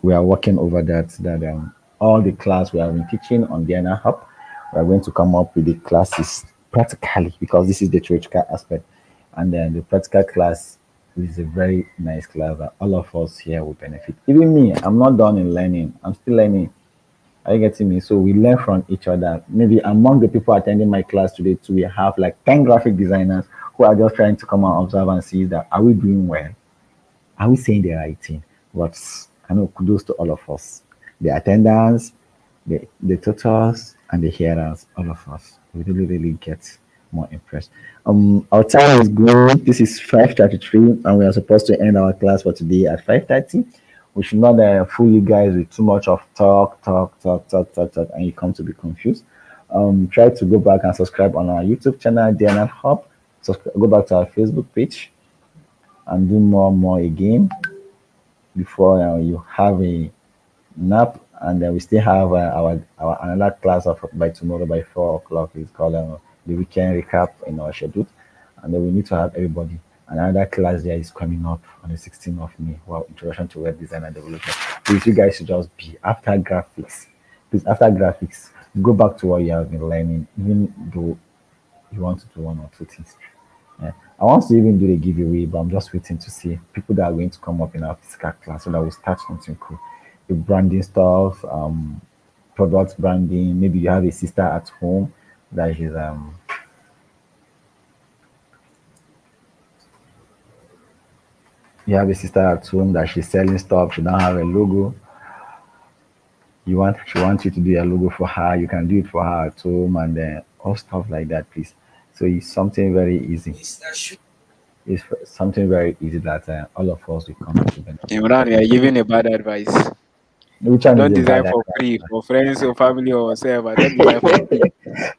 We are working over that. That all the class we have been teaching on the NR Hub, we are going to come up with the classes practically because this is the theoretical aspect, and then the practical class is a very nice class that all of us here will benefit. Even me, I'm not done in learning. I'm still learning. Are you getting me? So we learn from each other. Maybe among the people attending my class today, too, we have like 10 graphic designers who are just trying to come and observe and see that are we doing well? Are we saying the right thing? But I know kudos to all of us. The attendants, the tutors, and the hearers, all of us. We really, really get more impressed. Our time is good. This is 5:33, and we are supposed to end our class for today at 5:30. We should not fool you guys with too much of talk, and you come to be confused. Try to go back and subscribe on our YouTube channel, DNR Hub. Go back to our Facebook page and do more again before you have a nap. And then we still have our another class of by tomorrow by 4 o'clock. It's called the weekend recap in our schedule, and then we need to have everybody. Another class there is coming up on the 16th of May. Well, introduction to web design and development. Please, you guys should just be after graphics. Please, after graphics, go back to what you have been learning, even though you want to do one or two things. Yeah. I want to even do a giveaway, but I'm just waiting to see people that are going to come up in our physical class so that we start something cool. The branding stuff, product branding. Maybe you have a sister at home that is you have a sister at home that she's selling stuff, she don't have a logo. She wants you to do a logo for her, you can do it for her at home and all stuff like that, please. So it's something very easy. It's something very easy that all of us will come to benefit. Imran, you are giving a bad advice. Which one is Don't a design bad for idea? free for friends or family or whatever. Don't design for free.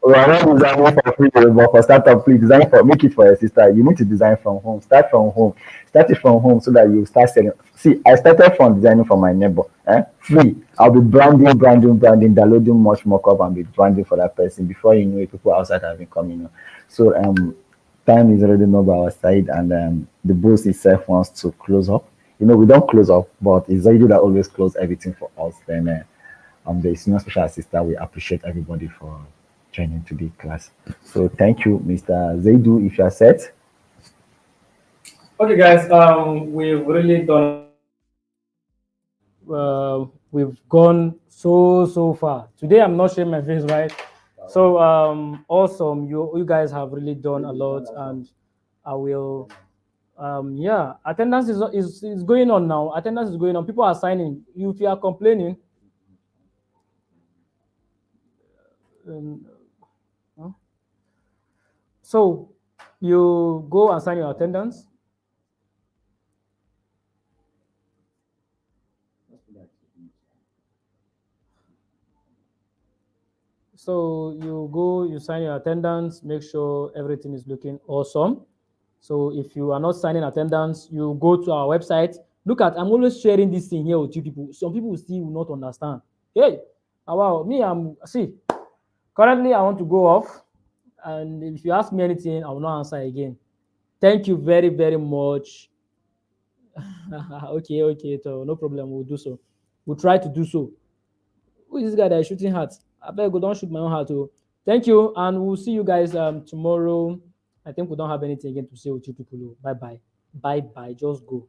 We are not designing for free, but for startup, please design for make it for your sister. You need to design from home. Start from home. Start it from home so that you start selling. See, I started from designing for my neighbor. Free. I'll be branding, downloading much more up and be branding for that person. Before you know it, people outside have been coming in. So time is already not by our side, and the boss itself wants to close up. We don't close up, but it's Zaidu that always close everything for us. Then the senior special assistant, we appreciate everybody for joining today's class. So thank you, Mr. Zaidu, if you are set. Okay, guys. We've really done. We've gone so far. Today, I'm not showing my face, right? So awesome. You guys have really done a lot, and I will. Yeah, attendance is going on now. Attendance is going on. People are signing. If you are complaining, huh? So you go and sign your attendance. So you go, you sign your attendance, make sure everything is looking awesome. So if you are not signing attendance, you go to our website. Look at, I'm always sharing this thing here with you people. Some people still will not understand. Hey, wow, me, see, currently I want to go off. And if you ask me anything, I will not answer again. Thank you very, very much. Okay, okay, so no problem. We'll do so. We'll try to do so. Who is this guy that is shooting hearts? I beg you, don't shoot my own heart. Oh. Thank you, and we'll see you guys tomorrow. I think we don't have anything again to say with you people. Bye bye. Bye bye. Just go.